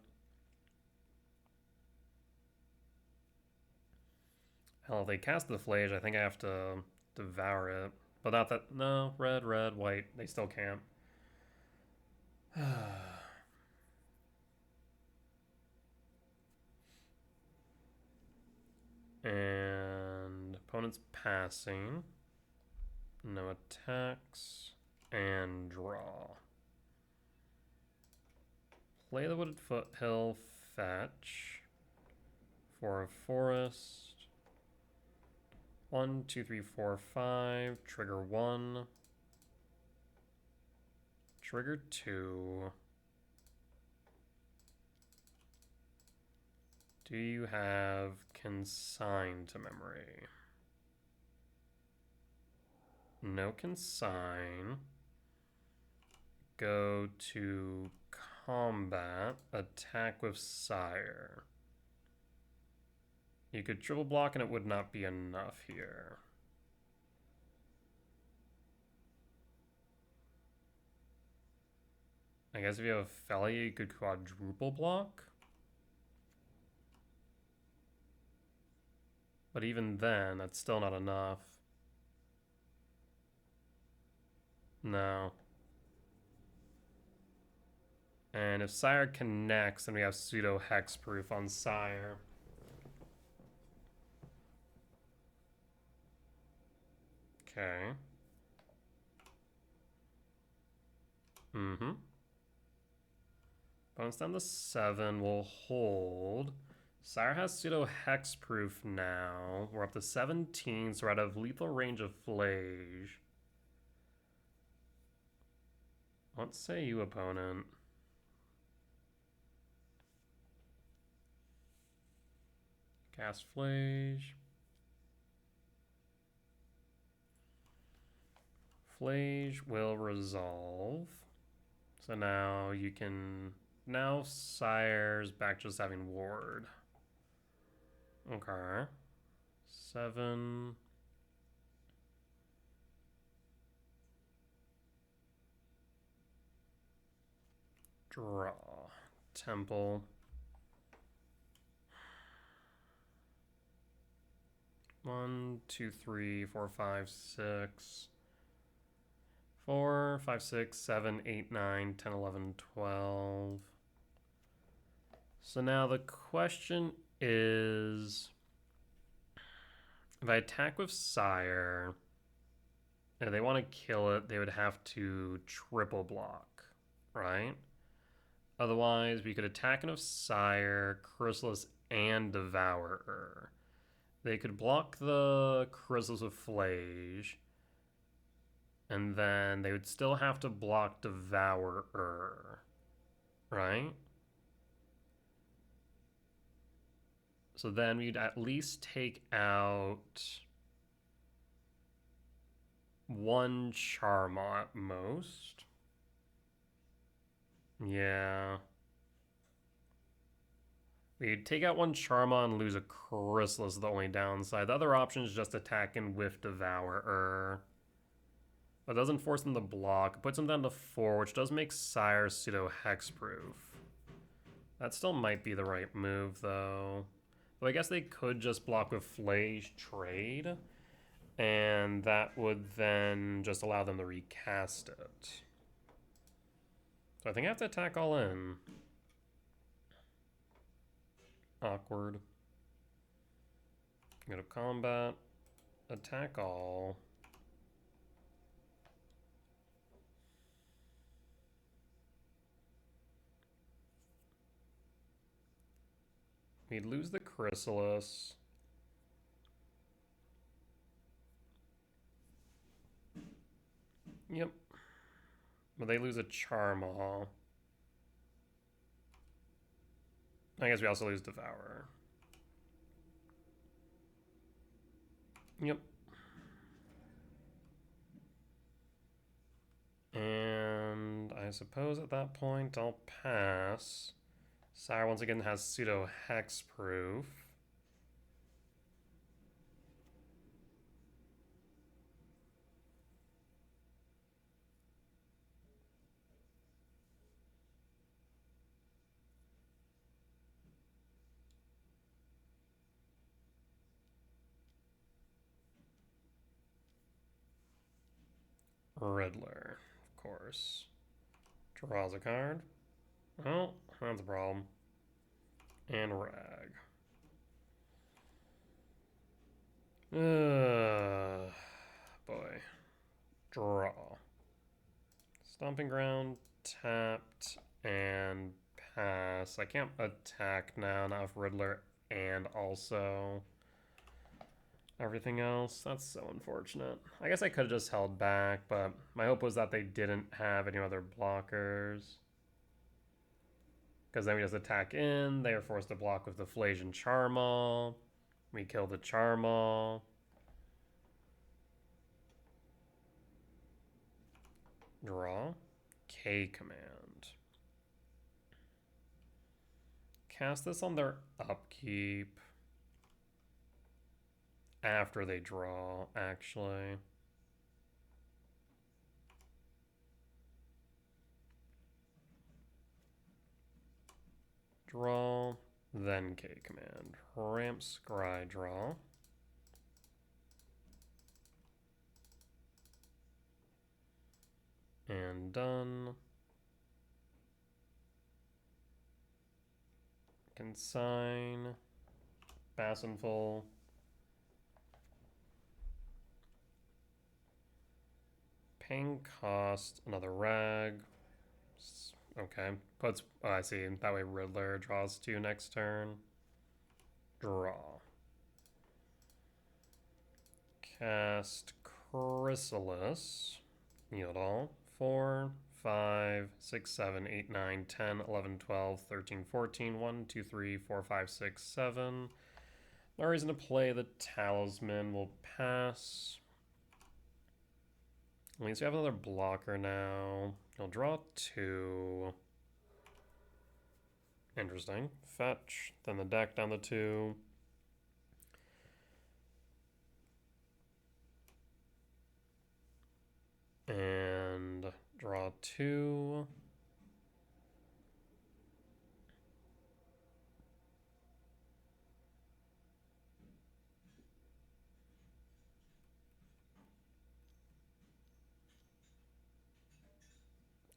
Hell, if they cast the Flage, I think I have to devour it. But not that... No, red, white. They still can't. And opponent's passing. No attacks. And draw. Play the Wooded Foothill. Fetch. For a forest. 1, 2, 3, 4, 5. Trigger 1. Trigger 2. Do you have Consign to Memory? No Consign. Go to combat, attack with Sire. You could triple block and it would not be enough here. I guess if you have Felia, you could quadruple block. But even then, that's still not enough. No. And if Sire connects, then we have pseudo hexproof on Sire. Okay. But instead of the 7, we'll hold. Sire has pseudo hexproof now. We're up to 17, so we're out of lethal range of Flage. What say you, opponent? Cast Flage. Flage will resolve. So now you can... Now Sire's back just having ward. Okay. 7. Draw. Temple. 1, 2, 3, 4, 5, 6. 4, 5, 6, 7, 8, 9, 10, 11, 12. So now the question is, if I attack with Sire, and they want to kill it, they would have to triple block, right? Otherwise, we could attack with Sire, Chrysalis, and Devourer. They could block the Chrysalis with Flage, and then they would still have to block Devourer, right? So then we'd at least take out 1 Charma at most. Yeah. We'd take out 1 Charma and lose a Chrysalis, the only downside. The other option is just attacking with Devourer. That doesn't force them to block. It puts them down to 4, which does make Sire pseudo hexproof. That still might be the right move, though. But I guess they could just block with Flage trade, and that would then just allow them to recast it. So I think I have to attack all in. Awkward. Go to combat. Attack all. We'd lose the Chrysalis. Yep. But they lose a Charmaw. I guess we also lose Devourer. Yep. And I suppose at that point I'll pass. Sire once again has pseudo hexproof. Riddler, of course. Draws a card. Oh, that's a problem. And Rag. Boy. Draw. Stomping Ground, tapped, and pass. I can't attack now, not with Riddler and also everything else. That's so unfortunate. I guess I could have just held back, but my hope was that they didn't have any other blockers. Because then we just attack in. They are forced to block with the Flage and Charmaw. We kill the Charmaw. Draw. K command. cast this on their upkeep. After they draw, actually. Draw, then K command. Ramp scry draw. And done. Consign. Bassin full. Paying cost, another rag. Okay. Puts, oh, I see. That way Riddler draws 2 next turn. Draw. Cast Chrysalis. Yield all. 4, 5, 6, 7, 8, 9, 10, 11, 12, 13, 14. 1, 2, 3, 4, 5, 6, 7. No reason to play the Talisman. We'll pass. At least we have another blocker now. He'll draw 2. Interesting. Fetch. Then the deck down the 2. And draw 2.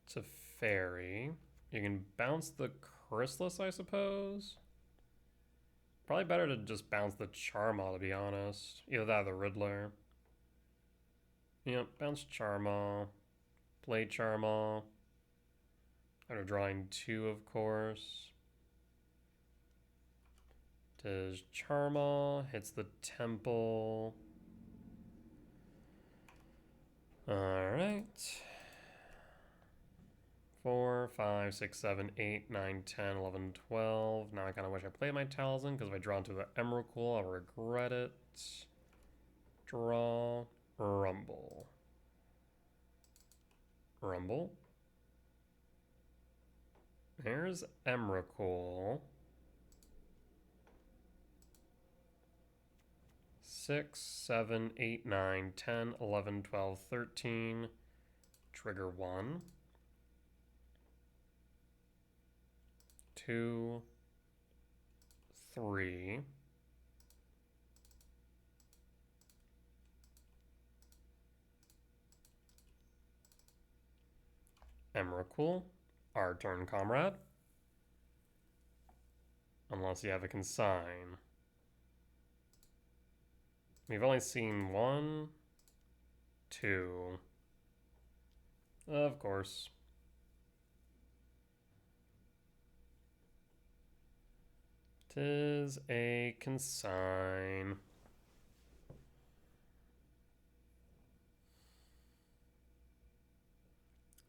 It's a fairy. You can bounce the Chrysalis, I suppose. Probably better to just bounce the Charmaw, to be honest. Either that or the Riddler. Yep, bounce Charmaw. Play Charmaw. After drawing 2, of course. Does Charmaw. Hits the Temple. Alright. 4, 5, 6, 7, 8, 9, 10, 11, 12. Now I kind of wish I played my Talisman, because if I draw into the Emrakul, I'll regret it. Draw. Rumble. Rumble. There's Emrakul. 6, 7, 8, 9, 10, 11, 12, 13. Trigger 1. 2, 3. Emrakul, our turn, comrade. Unless you have a consign. We've only seen 1, 2. Of course. Tis a consign.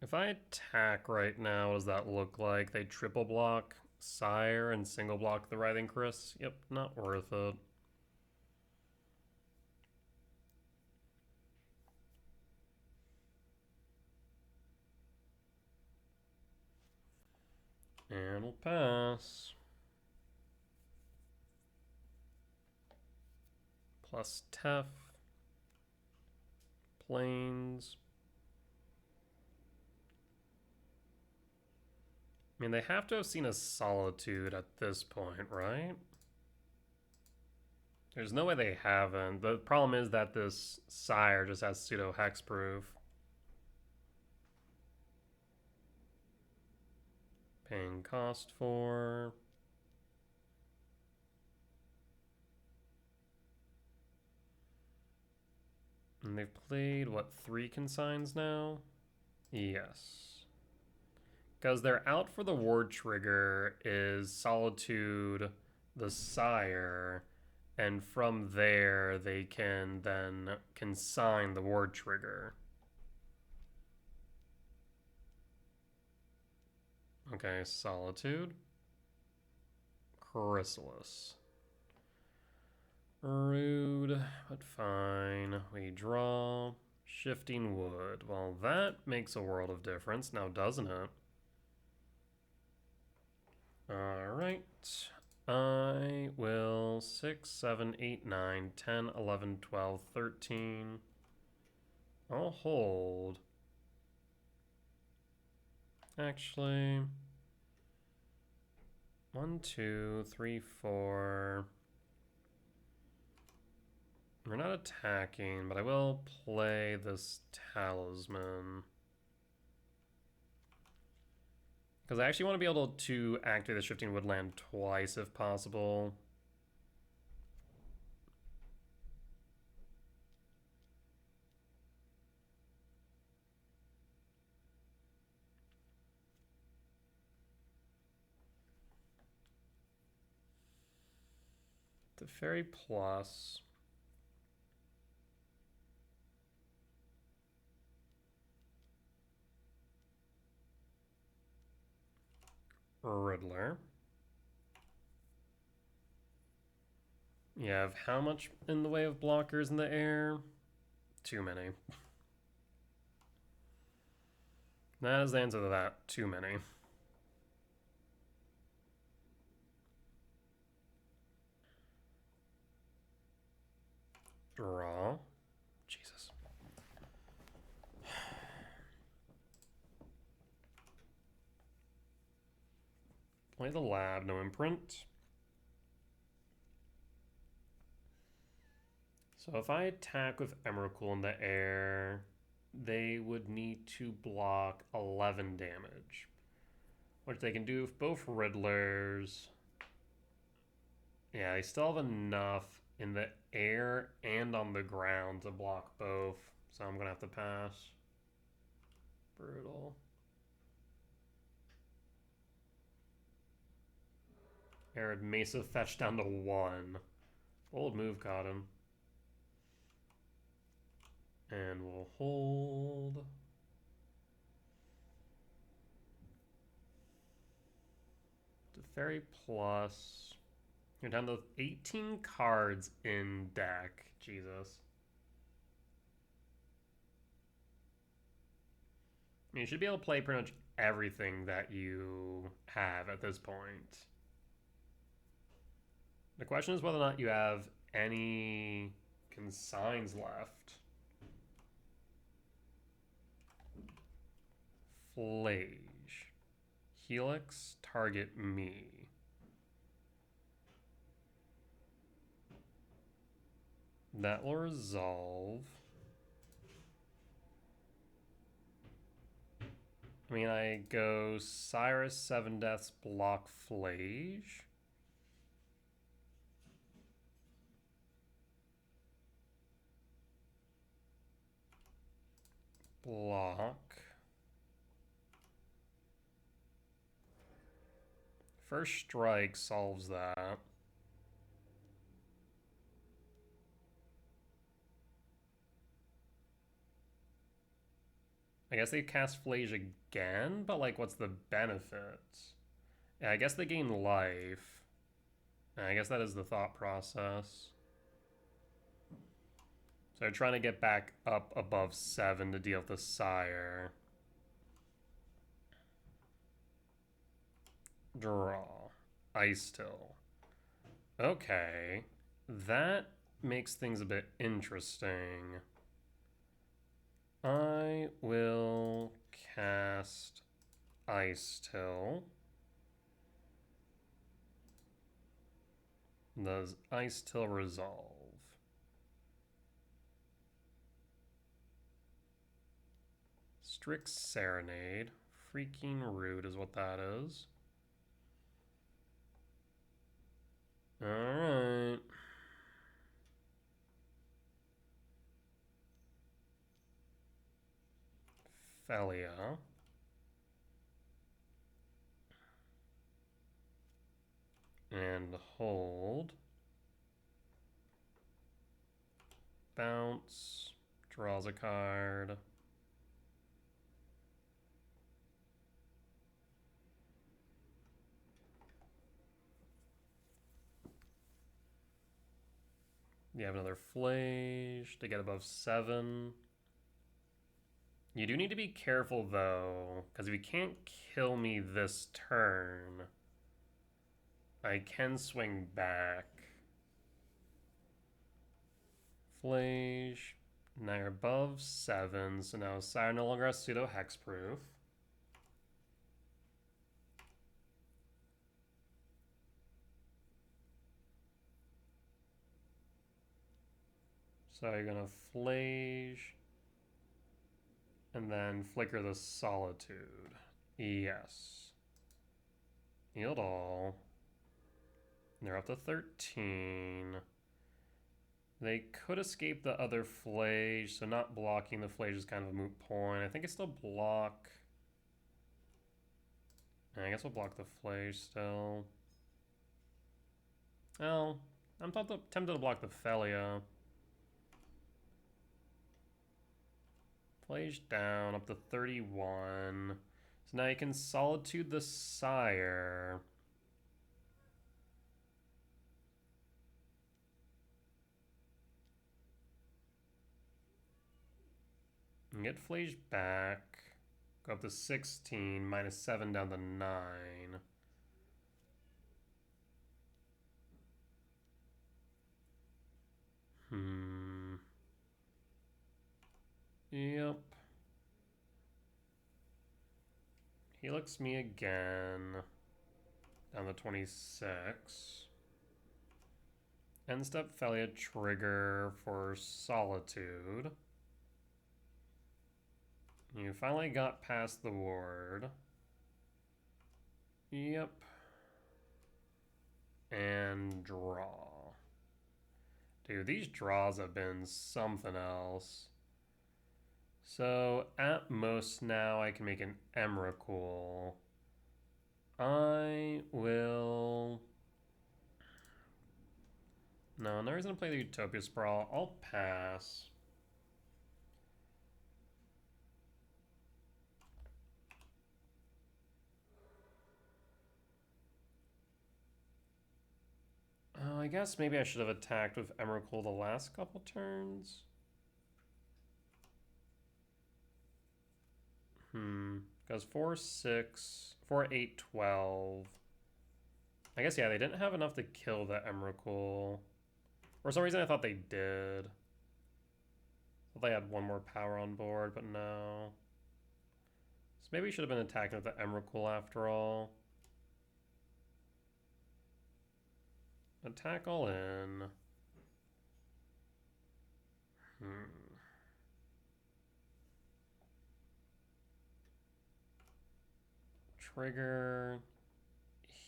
If I attack right now, what does that look like? They triple block Sire and single block the Writhing Chris? Yep, not worth it. And we'll pass. Plus Tef. Plains. I mean, they have to have seen a Solitude at this point, right? There's no way they haven't. The problem is that this Sire just has pseudo hexproof. Paying cost for. And they've played, what, 3 consigns now? Yes. Because their out for the ward trigger is Solitude, the Sire, and from there they can then consign the ward trigger. Okay, Solitude. Chrysalis. Rude, but fine. We draw. Shifting Wood. Well, that makes a world of difference now, doesn't it? Alright. I will 6, 7, 8, 9, 10, 11, 12, 13. I'll hold. Actually, 1, 2, 3, 4. We're not attacking, but I will play this talisman. Because I actually want to be able to activate the Shifting Woodland twice if possible. The Fairy Plus. Riddler. You have how much in the way of blockers in the air? Too many. That is the answer to that. Too many. Draw. Jesus. Play the lab, no imprint. So if I attack with Emrakul in the air, they would need to block 11 damage. Which they can do with both Riddlers. Yeah, they still have enough in the air and on the ground to block both. So I'm going to have to pass. Brutal. Arid Mesa fetched down to 1. Bold move caught him. And we'll hold. The Fairy Plus. You're down to 18 cards in deck. Jesus. I mean, you should be able to play pretty much everything that you have at this point. The question is whether or not you have any consigns left. Flage. Helix, target me. That will resolve. I mean, I go Cyrus, 7 Deaths, block Flage. Block. First strike solves that. I guess they cast Flage again, but like, what's the benefit? Yeah, I guess they gain life. I guess that is the thought process. So they're trying to get back up above 7 to deal with the Sire. Draw. Ice Till. Okay. That makes things a bit interesting. I will cast Ice Till. Does Ice Till resolve? Strict Serenade. Freaking rude is what that is. Alright. Felia. And hold. Bounce. Draws a card. You have another Flage to get above 7. You do need to be careful, though, because if you can't kill me this turn, I can swing back. Flage. Now you're above 7, so now Sire no longer has pseudo hexproof. So you're gonna Flage and then Flicker the Solitude. Yes. Yield all. They're up to 13. They could escape the other Flage, so not blocking the Flage is kind of a moot point. I think I still block. I guess we'll block the Flage still. Oh, I'm tempted to block the Felia. Flage down, up to 31. So now you can Solitude the Sire. And get Flage back. Go up to 16, minus 7 down to 9. Yep. Helix me again. Down to 26. End step Felia trigger for Solitude. You finally got past the ward. Yep. And draw. Dude, these draws have been something else. So, at most now I can make an Emrakul. I will... No, no reason to play the Utopia Sprawl. I'll pass. I guess maybe I should have attacked with Emrakul the last couple turns. Goes 4, 6, 4, 8, 12. I guess, yeah, they didn't have enough to kill the Emrakul. For some reason, I thought they did. I thought they had one more power on board, but no. So maybe we should have been attacking with the Emrakul after all. Attack all in. Trigger.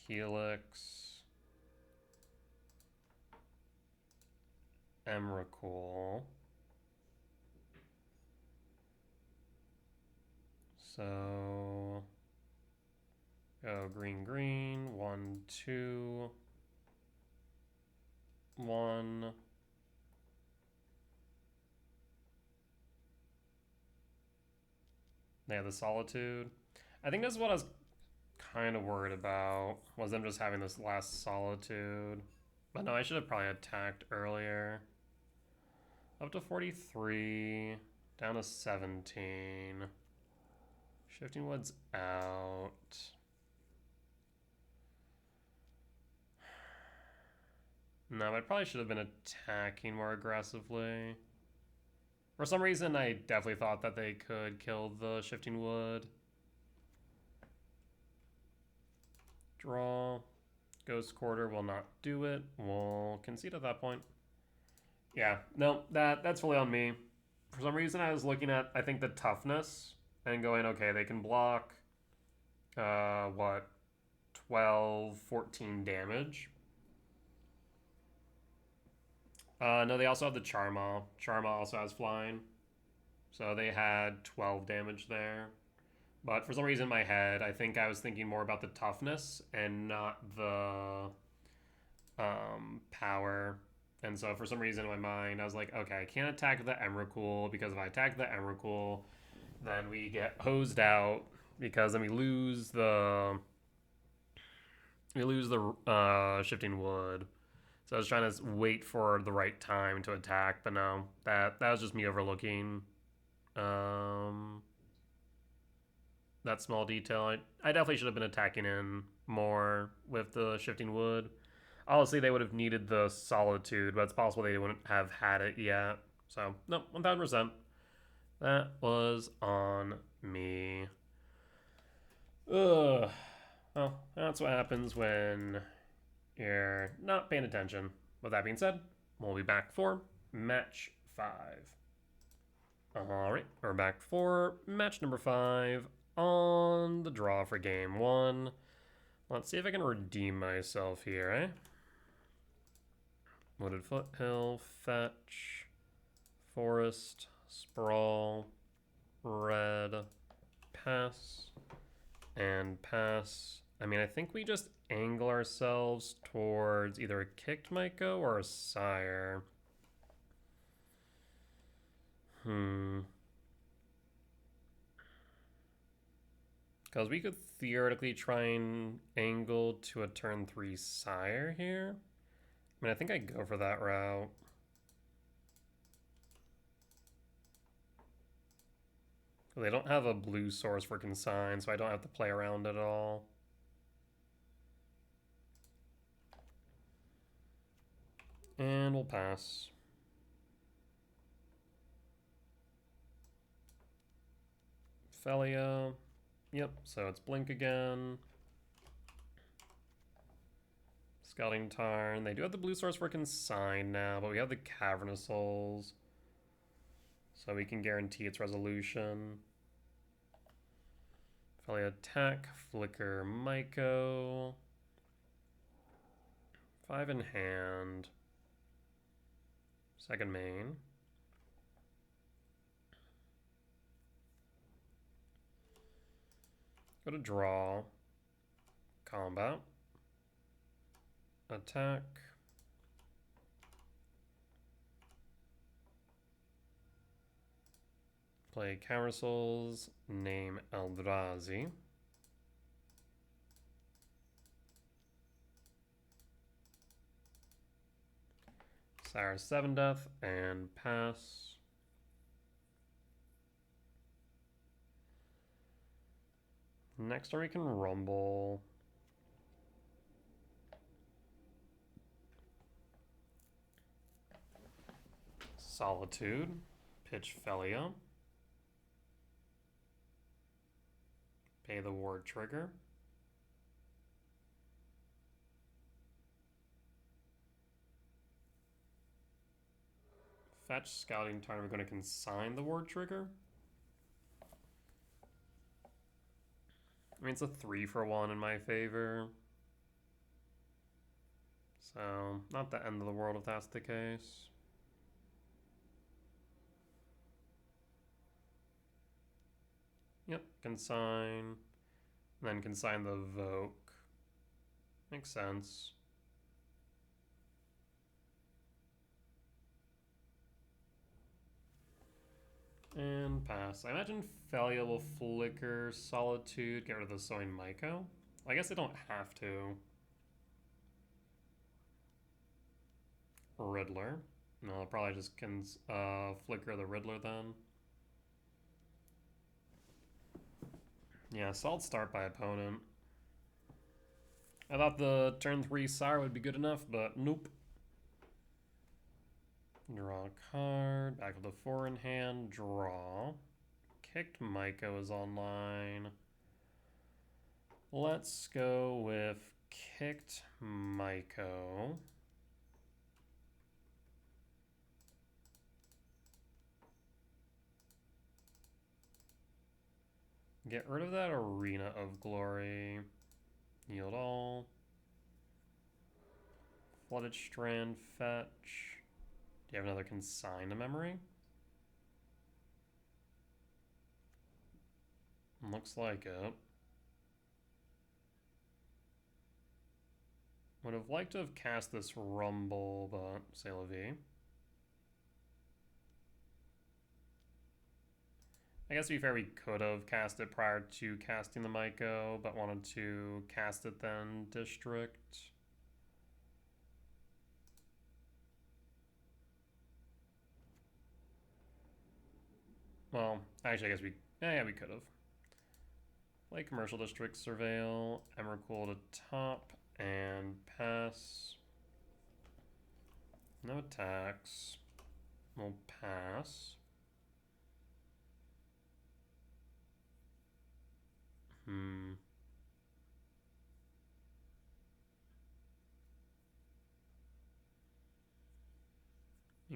Helix. Emrakul. So go green, green. 1, 2. 1. They have the Solitude. I think that's what I was kind of worried about, was them just having this last Solitude. But no, I should have probably attacked earlier. Up to 43, down to 17. Shifting Wood's out. No, I probably should have been attacking more aggressively. For some reason, I definitely thought that they could kill the Shifting Wood. Draw. Ghost Quarter will not do it. We'll concede at that point. Yeah, no, that's fully on me. For some reason, I was looking at, I think, the toughness and going, okay, they can block, 12, 14 damage. No, they also have the Charma. Charma also has flying. So they had 12 damage there. But for some reason in my head, I think I was thinking more about the toughness and not the power. And so for some reason in my mind, I was like, okay, I can't attack the Emrakul, because if I attack the Emrakul, then we get hosed out, because then we lose the Shifting Wood. So I was trying to wait for the right time to attack, but no, that was just me overlooking. that small detail. I definitely should have been attacking in more with the shifting wood. Obviously, they would have needed the solitude, but it's possible they wouldn't have had it yet. So, no, 1000%. That was on me. Ugh. Well, that's what happens when you're not paying attention. With that being said, we'll be back for match 5. Alright, we're back for match number 5 on the draw for game 1. Let's see if I can redeem myself here, eh? Wooded Foothill, Fetch, Forest, Sprawl, Red, Pass, and Pass. I mean, I think we just angle ourselves towards either a kicked Myco or a Sire. Because we could theoretically try and angle to a turn 3 Sire here. I mean, I think I'd go for that route. They don't have a blue source for Consign, so I don't have to play around at all. And we'll pass. Felia. Yep, so it's Blink again. Scouting Tarn. They do have the blue source for Consign now, but we have the Cavernous Souls. So we can guarantee its resolution. Felia attack, Flicker Myco. 5 in hand. Second main. Go to draw. Combat. Attack. Play Carousels. Name Eldrazi. Sire 7 Death and pass. Next turn we can rumble. Solitude. Pitch Felia. Pay the ward trigger. Fetch Scouting Tarn. We're going to consign the ward trigger. I mean, it's a 3-for-1 in my favor. So, not the end of the world if that's the case. Yep, consign. And then consign the Voke. Makes sense. And pass. I imagine Felia will flicker Solitude, get rid of the Sowing Myco. I guess they don't have to. Riddler. No, I'll probably just can flicker the Riddler then. Yeah, solid start by opponent. I thought the turn 3 Sire would be good enough, but nope. Draw a card. Back with the 4 in hand. Draw. Kicked Myco is online. Let's go with Kicked Myco. Get rid of that Arena of Glory. Yield all. Flooded Strand, fetch. Do you have another Consign to Memory? Looks like it. Would have liked to have cast this Rumble, but c'est la vie. I guess to be fair, we could have cast it prior to casting the Myco, but wanted to cast it then District. Well, actually, I guess we... Yeah, we could have. Play Commercial District, Surveil, Emrakul to top, and pass. No attacks. We'll pass. And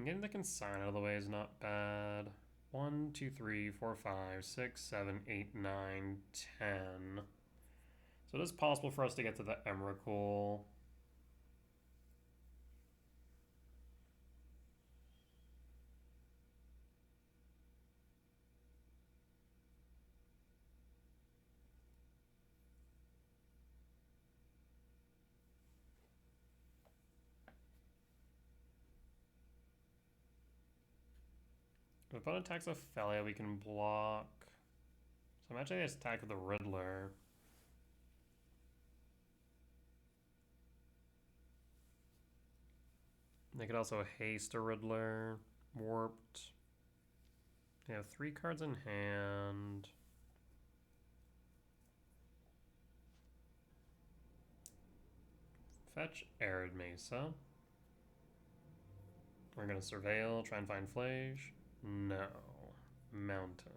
getting the consign out of the way is not bad. 1, 2, 3, 4, 5, 6, 7, 8, 9, 10. So it is possible for us to get to the Emrakul. If opponent attacks Ophelia, we can block. So imagine they attack with the Riddler. They could also haste a Riddler. Warped. They have 3 cards in hand. Fetch Arid Mesa. We're going to Surveil, try and find Flage. No. Mountain.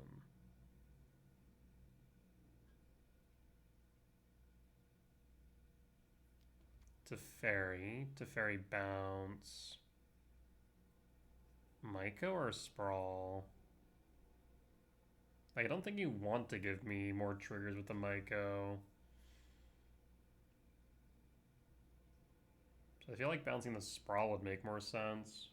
Teferi bounce. Myco or Sprawl? Like, I don't think you want to give me more triggers with the Myco. So I feel like bouncing the Sprawl would make more sense.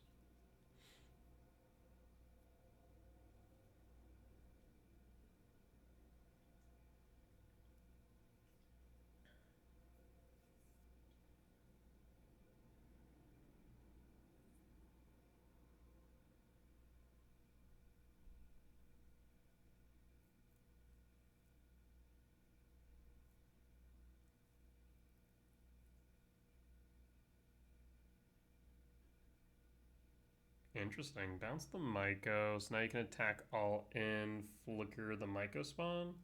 Interesting. Bounce the Myco. So now you can attack all in, flicker the Myco spawn.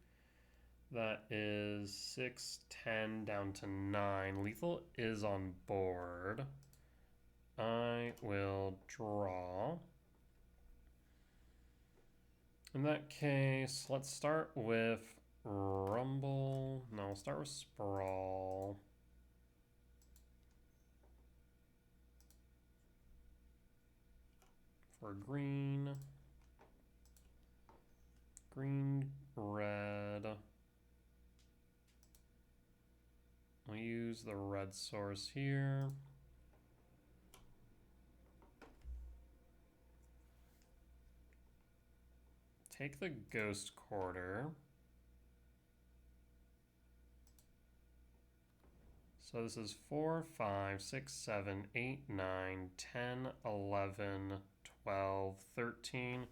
That is 6, 10 down to 9. Lethal is on board. I will draw. In that case, let's start with Rumble. No, we'll start with Sprawl. For green. Green, red. We'll use the red source here. Take the Ghost Quarter. So this is 4, 5, 6, 7, 8, 9, 10, 11, 12, 13.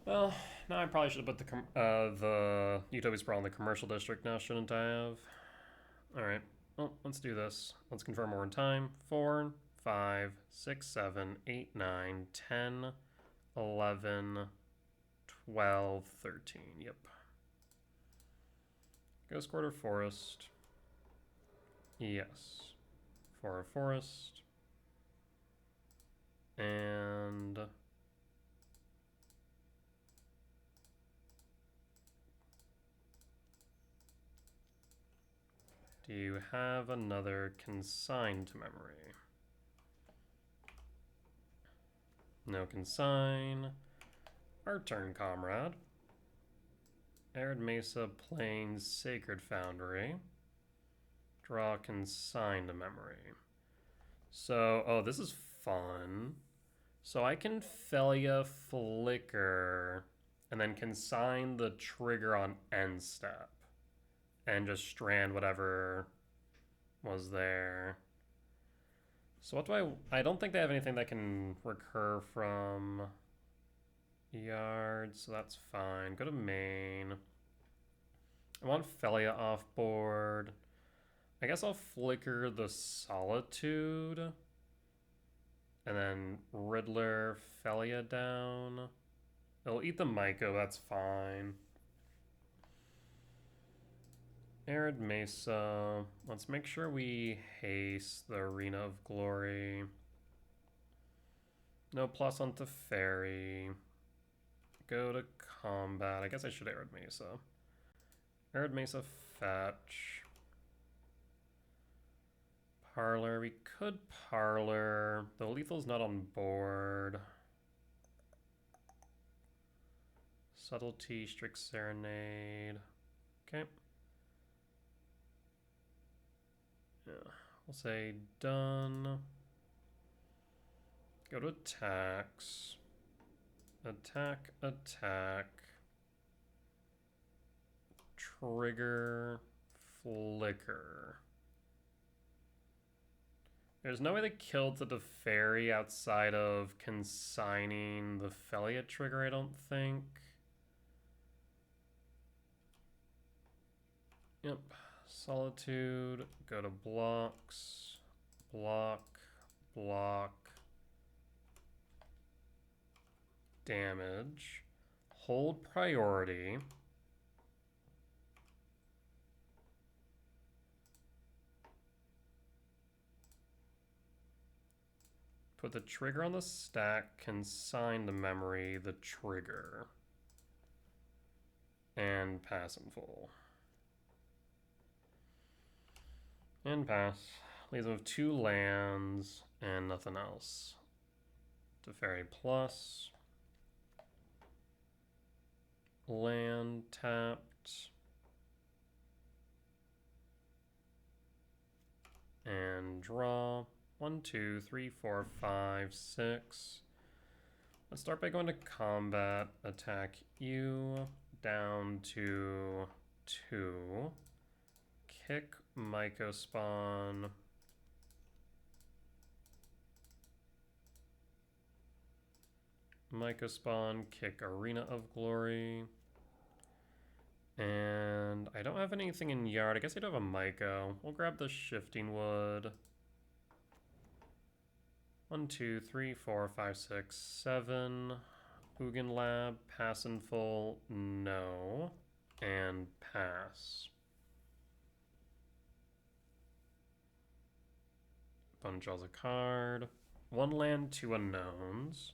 Well, now I probably should have put the Utopia Sprawl in the Commercial District now, shouldn't I have? Alright, well, let's do this. Let's confirm one more time. 4, 5, 6, 7, 8, 9, 10, 11, 12, 13. Yep. Ghost Quarter Forest. Yes. For a forest. And do you have another consign to memory? No consign. Our turn, comrade. Arid Mesa, Plains, Sacred Foundry. Draw consign to memory. So, oh, this is fun. So I can Felia Flicker and then consign the trigger on end step and just strand whatever was there. So what do I don't think they have anything that can recur from yard, so that's fine. Go to main. I want Felia off board. I guess I'll flicker the Solitude. And then Riddler, Felia down. It'll eat the Myco, that's fine. Arid Mesa. Let's make sure we haste the Arena of Glory. No plus on Teferi. Go to combat. I guess I should Arid Mesa. Arid Mesa fetch. Parlor. We could Parlor. The lethal's not on board. Subtlety, Strict Serenade. Okay. Yeah, we'll say done. Go to attacks. Attack, attack. Trigger, flicker. There's no way to kill to the fairy outside of consigning the Felia trigger, I don't think. Yep. Solitude. Go to blocks. Block. Block. Damage. Hold priority. Put the trigger on the stack. Consign to memory the trigger. And pass in full. And pass. Leaves them with 2 lands and nothing else. Teferi plus. Land tapped. And draw. 1, 2, 3, 4, 5, 6. Let's start by going to combat. Attack you down to 2. Kick Mycospawn. Mycospawn, kick Arena of Glory. And I don't have anything in yard. I guess I do have a Myco. We'll grab the Shifting Wood. 1, 2, 3, 4, 5, 6, 7. Ugin Lab, pass in full, no. And pass. Opponent draws a card. 1 land, 2 unknowns.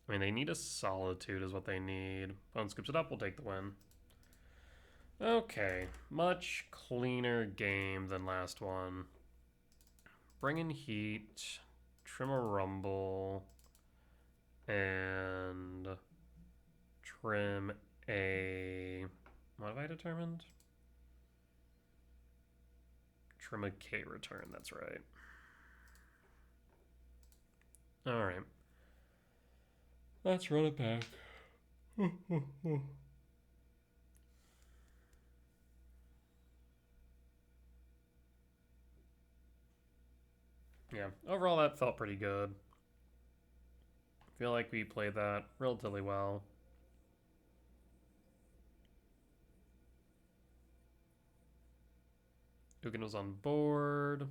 I mean, they need a Solitude is what they need. Opponent scoops it up, we'll take the win. Okay, much cleaner game than last one. Bring in Heat, trim a Rumble, and trim a... What have I determined? Trim a K return, that's right. Alright. Let's run it back. Yeah, overall that felt pretty good. I feel like we played that relatively well. Ugin was on board.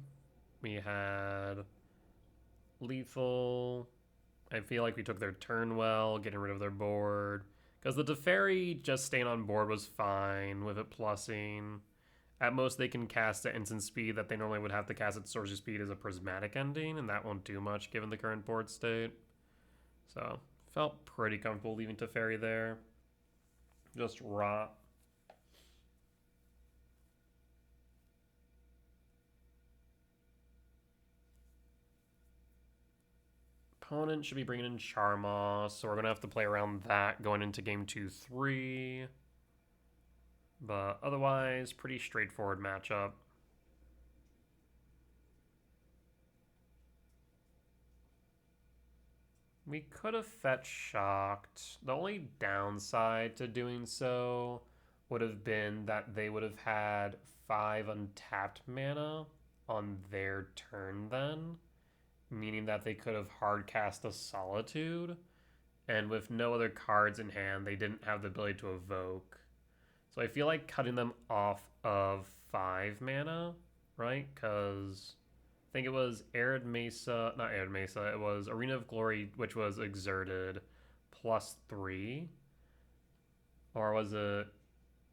We had lethal. I feel like we took their turn well, getting rid of their board. Because the Teferi just staying on board was fine with it plussing. At most, they can cast at instant speed that they normally would have to cast at sorcery speed as a prismatic ending, and that won't do much given the current board state. So, felt pretty comfortable leaving Teferi there. Just rot. Opponent should be bringing in Charmoss, so we're going to have to play around that going into game 2-3. But otherwise, pretty straightforward matchup. We could have fetched Shocked. The only downside to doing so would have been that they would have had 5 untapped mana on their turn then, meaning that they could have hard cast a Solitude, and with no other cards in hand, they didn't have the ability to evoke. So I feel like cutting them off of 5 mana, right? Because I think it was Arid Mesa, not Arid Mesa, it was Arena of Glory, which was exerted +3. Or was it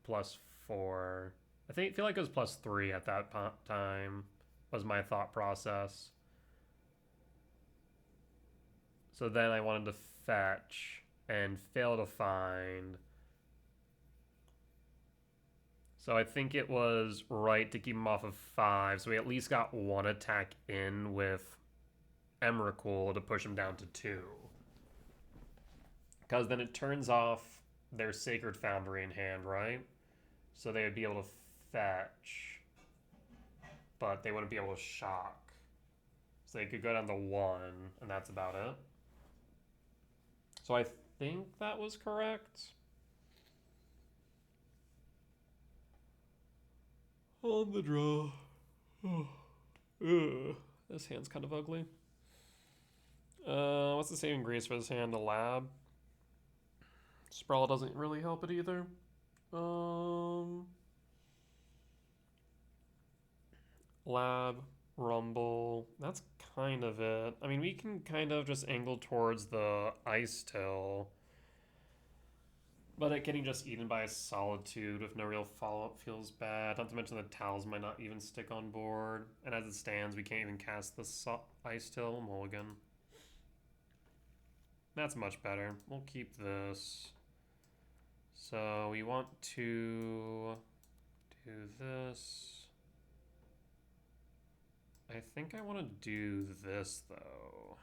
+4. Feel like it was +3 at that time, was my thought process. So then I wanted to fetch and fail to find. So I think it was right to keep him off of 5, so we at least got 1 attack in with Emrakul to push him down to 2. Because then it turns off their Sacred Foundry in hand, right? So they would be able to fetch, but they wouldn't be able to shock. So they could go down to 1, and that's about it. So I think that was correct. On the draw. This hand's kind of ugly. What's the saving grace for this hand? A lab. Sprawl doesn't really help it either. Lab, Rumble. That's kind of it. I mean, we can kind of just angle towards the Ice Till. But it getting just eaten by a Solitude with no real follow-up feels bad. Not to mention the Towels might not even stick on board. And as it stands, we can't even cast the Ice Till. Mulligan. That's much better. We'll keep this. So we want to do this. I think I want to do this, though.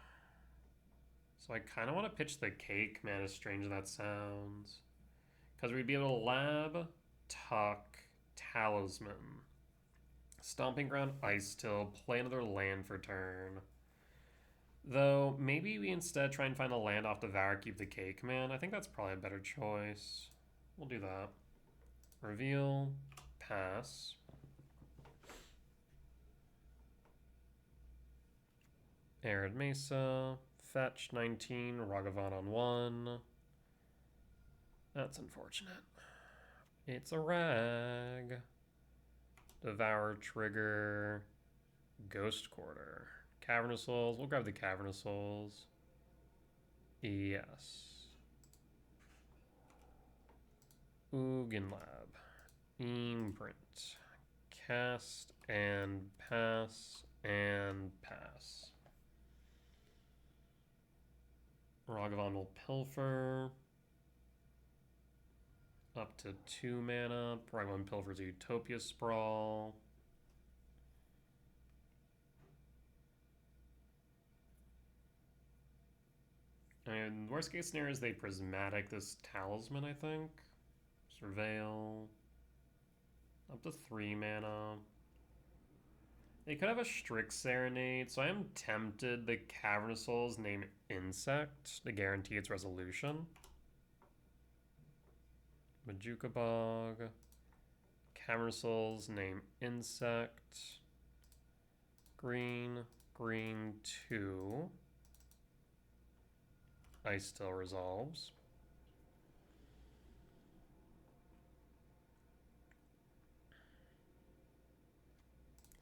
So I kind of want to pitch the Cake, man, as strange as that sounds. Because we'd be able to Lab, Tuck, Talisman. Stomping Ground, Ice Till, play another land for turn. Though, maybe we instead try and find a land off Devour, keep the Cake, man. I think that's probably a better choice. We'll do that. Reveal, pass. Arid Mesa, fetch 19, Ragavan on 1. That's unfortunate. It's a rag. Devour trigger. Ghost Quarter. Cavernous Souls. We'll grab the Cavernous Souls. Yes. Ugin Lab. Imprint. Cast and pass and pass. Ragavan will Pilfer. Up to 2 mana. Ragavan Pilfer's Utopia Sprawl. And worst case scenario is they Prismatic this Talisman, I think. Surveil. Up to 3 mana. They could have a Strix Serenade, so I am tempted the Cavernous Souls name Insect to guarantee its resolution. Majuka Bog. Cavernous Souls name Insect. Green, green 2. Ice still resolves.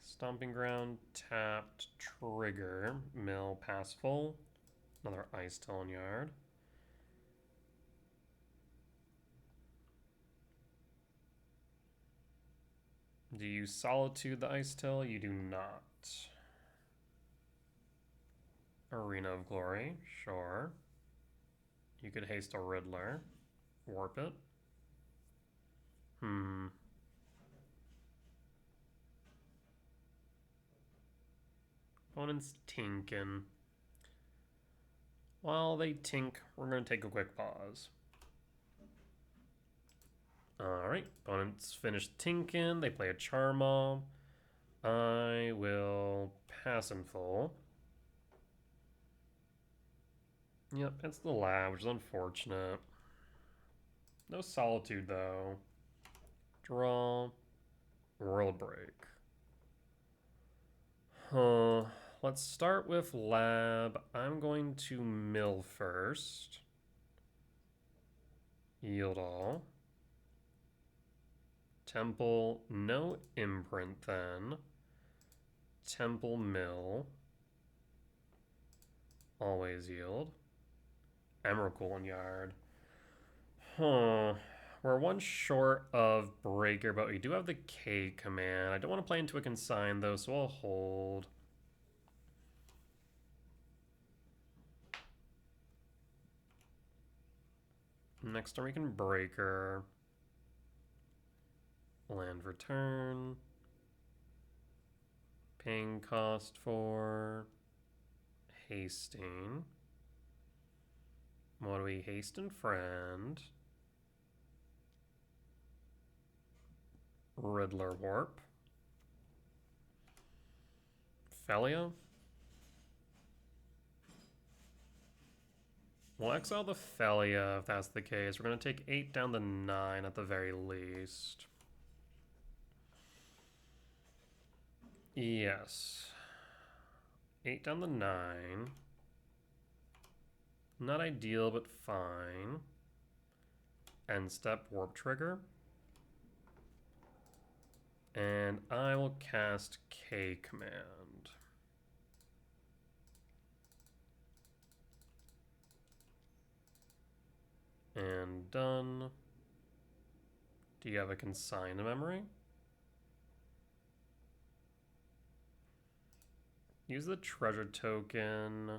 Stomping Ground, tapped, trigger, mill, pass full. Another Ice Till in yard. Do you Solitude the Ice Till? You do not. Arena of Glory, sure. You could haste a Riddler. Warp it. Opponent's tinkin'. While they tink, we're going to take a quick pause. Alright, opponents finished tinkin'. They play a Charmaw. I will pass in full. Yep, it's the lab, which is unfortunate. No Solitude, though. Draw. World Break. Let's start with lab. I'm going to mill first. Yield all. Temple, no imprint then. Temple mill. Always yield. Emrakul in yard. We're one short of Breaker, but we do have the K command. I don't want to play into a consign, though, so I'll hold. Next turn we can Breaker. Land return. Paying cost for hasting. What do we hasten friend? Riddler Warp. Felia. We'll exile the Felia if that's the case. We're going to take 8 down to 9 at the very least. Yes. 8 down to 9. Not ideal, but fine. End step Warp Trigger. And I will cast K command. And done. Do you have a consign to memory? Use the treasure token.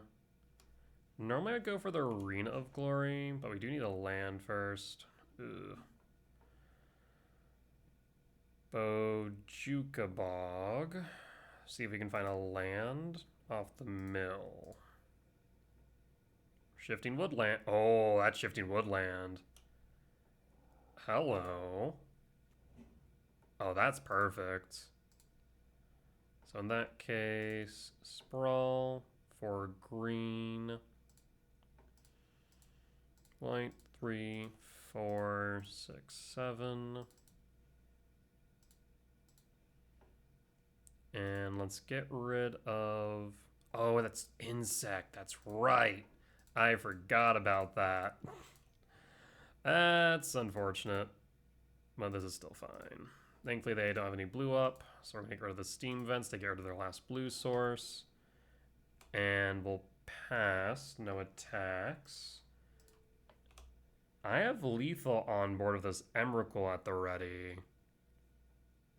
Normally I'd go for the Arena of Glory, but we do need a land first. Ugh. Bojuka Bog. See if we can find a land off the mill. Shifting Woodland. Oh, that's Shifting Woodland. Hello. Oh, that's perfect. So in that case, Sprawl for green. White, 3, 4, 6, 7. And let's get rid of... Oh, that's Insect. That's right. I forgot about that. That's unfortunate. But this is still fine. Thankfully, they don't have any blue up. So we're going to get rid of the steam vents to get rid of their last blue source. And we'll pass. No attacks. I have lethal on board with this Emrakul at the ready.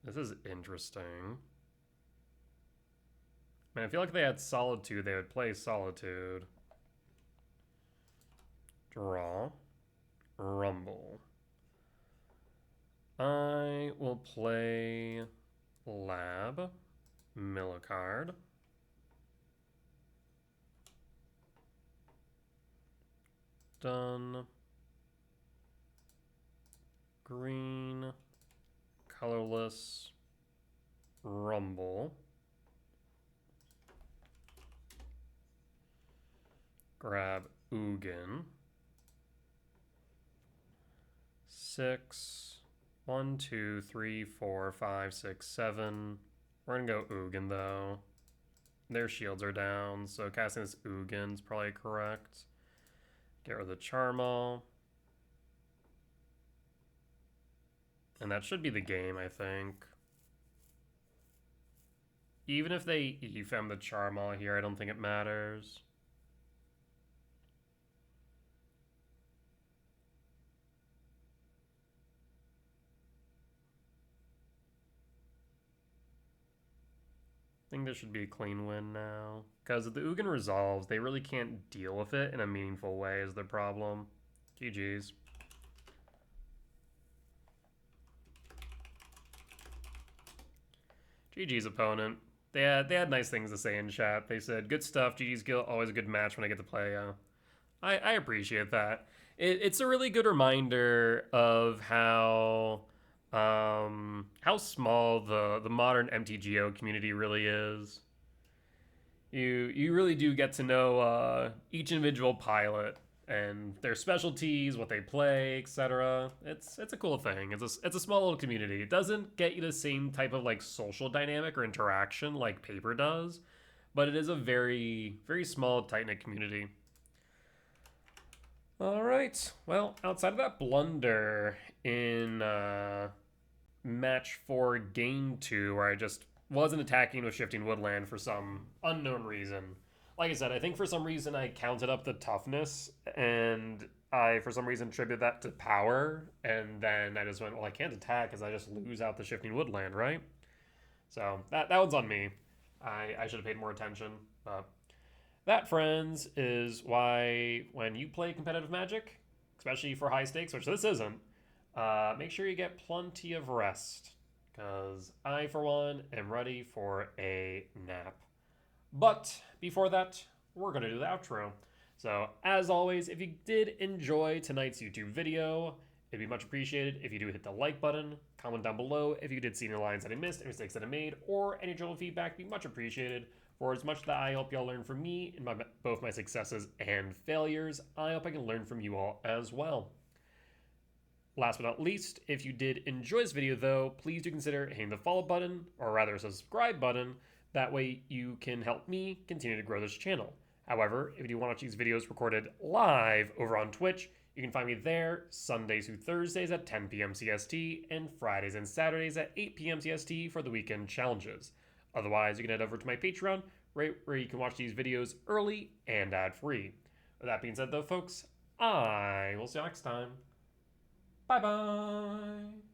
This is interesting. Man, I feel like if they had Solitude, they would play Solitude. Draw. Rumble. I will play Lab. Mill a card. Done. Green. Colorless. Rumble. Grab Ugin. 6. 1, 2, 3, 4, 5, 6, 7. We're gonna go Ugin though. Their shields are down, so casting this Ugin is probably correct. Get rid of the Charmal. And that should be the game, I think. Even if they EFM the Charmal here, I don't think it matters. I think this should be a clean win now. Because if the Ugin resolves, they really can't deal with it in a meaningful way is their problem. GG's. GG's opponent. They had nice things to say in chat. They said, good stuff, GG's Guild, always a good match when I get to play. I appreciate that. It's a really good reminder of how small the modern MTGO community really is. You really do get to know each individual pilot and their specialties, what they play, etc. It's a cool thing. It's a small little community. It doesn't get you the same type of like social dynamic or interaction like Paper does, but it is a very, very small, tight-knit community. All right. Well, outside of that blunder in match 4, game 2, where I just wasn't attacking with Shifting Woodland for some unknown reason. Like I said, I think for some reason I counted up the toughness and I, for some reason, attributed that to power, and then I just went, well, I can't attack because I just lose out the Shifting Woodland, right? So that one's on me. I should have paid more attention, but that, friends, is why when you play competitive Magic, especially for high stakes, which this isn't, make sure you get plenty of rest, because I, for one, am ready for a nap. But before that, we're going to do the outro. So, as always, if you did enjoy tonight's YouTube video, it'd be much appreciated if you do hit the like button, comment down below if you did see any lines that I missed, any mistakes that I made, or any general feedback, be much appreciated. For as much that I hope y'all learn from me in both my successes and failures, I hope I can learn from you all as well. Last but not least, if you did enjoy this video though, please do consider hitting the follow button, or rather subscribe button. That way you can help me continue to grow this channel. However, if you do want to watch these videos recorded live over on Twitch, you can find me there Sundays through Thursdays at 10 p.m. CST and Fridays and Saturdays at 8 p.m. CST for the weekend challenges. Otherwise, you can head over to my Patreon, right where you can watch these videos early and ad-free. With that being said though, folks, I will see you next time. Bye-bye!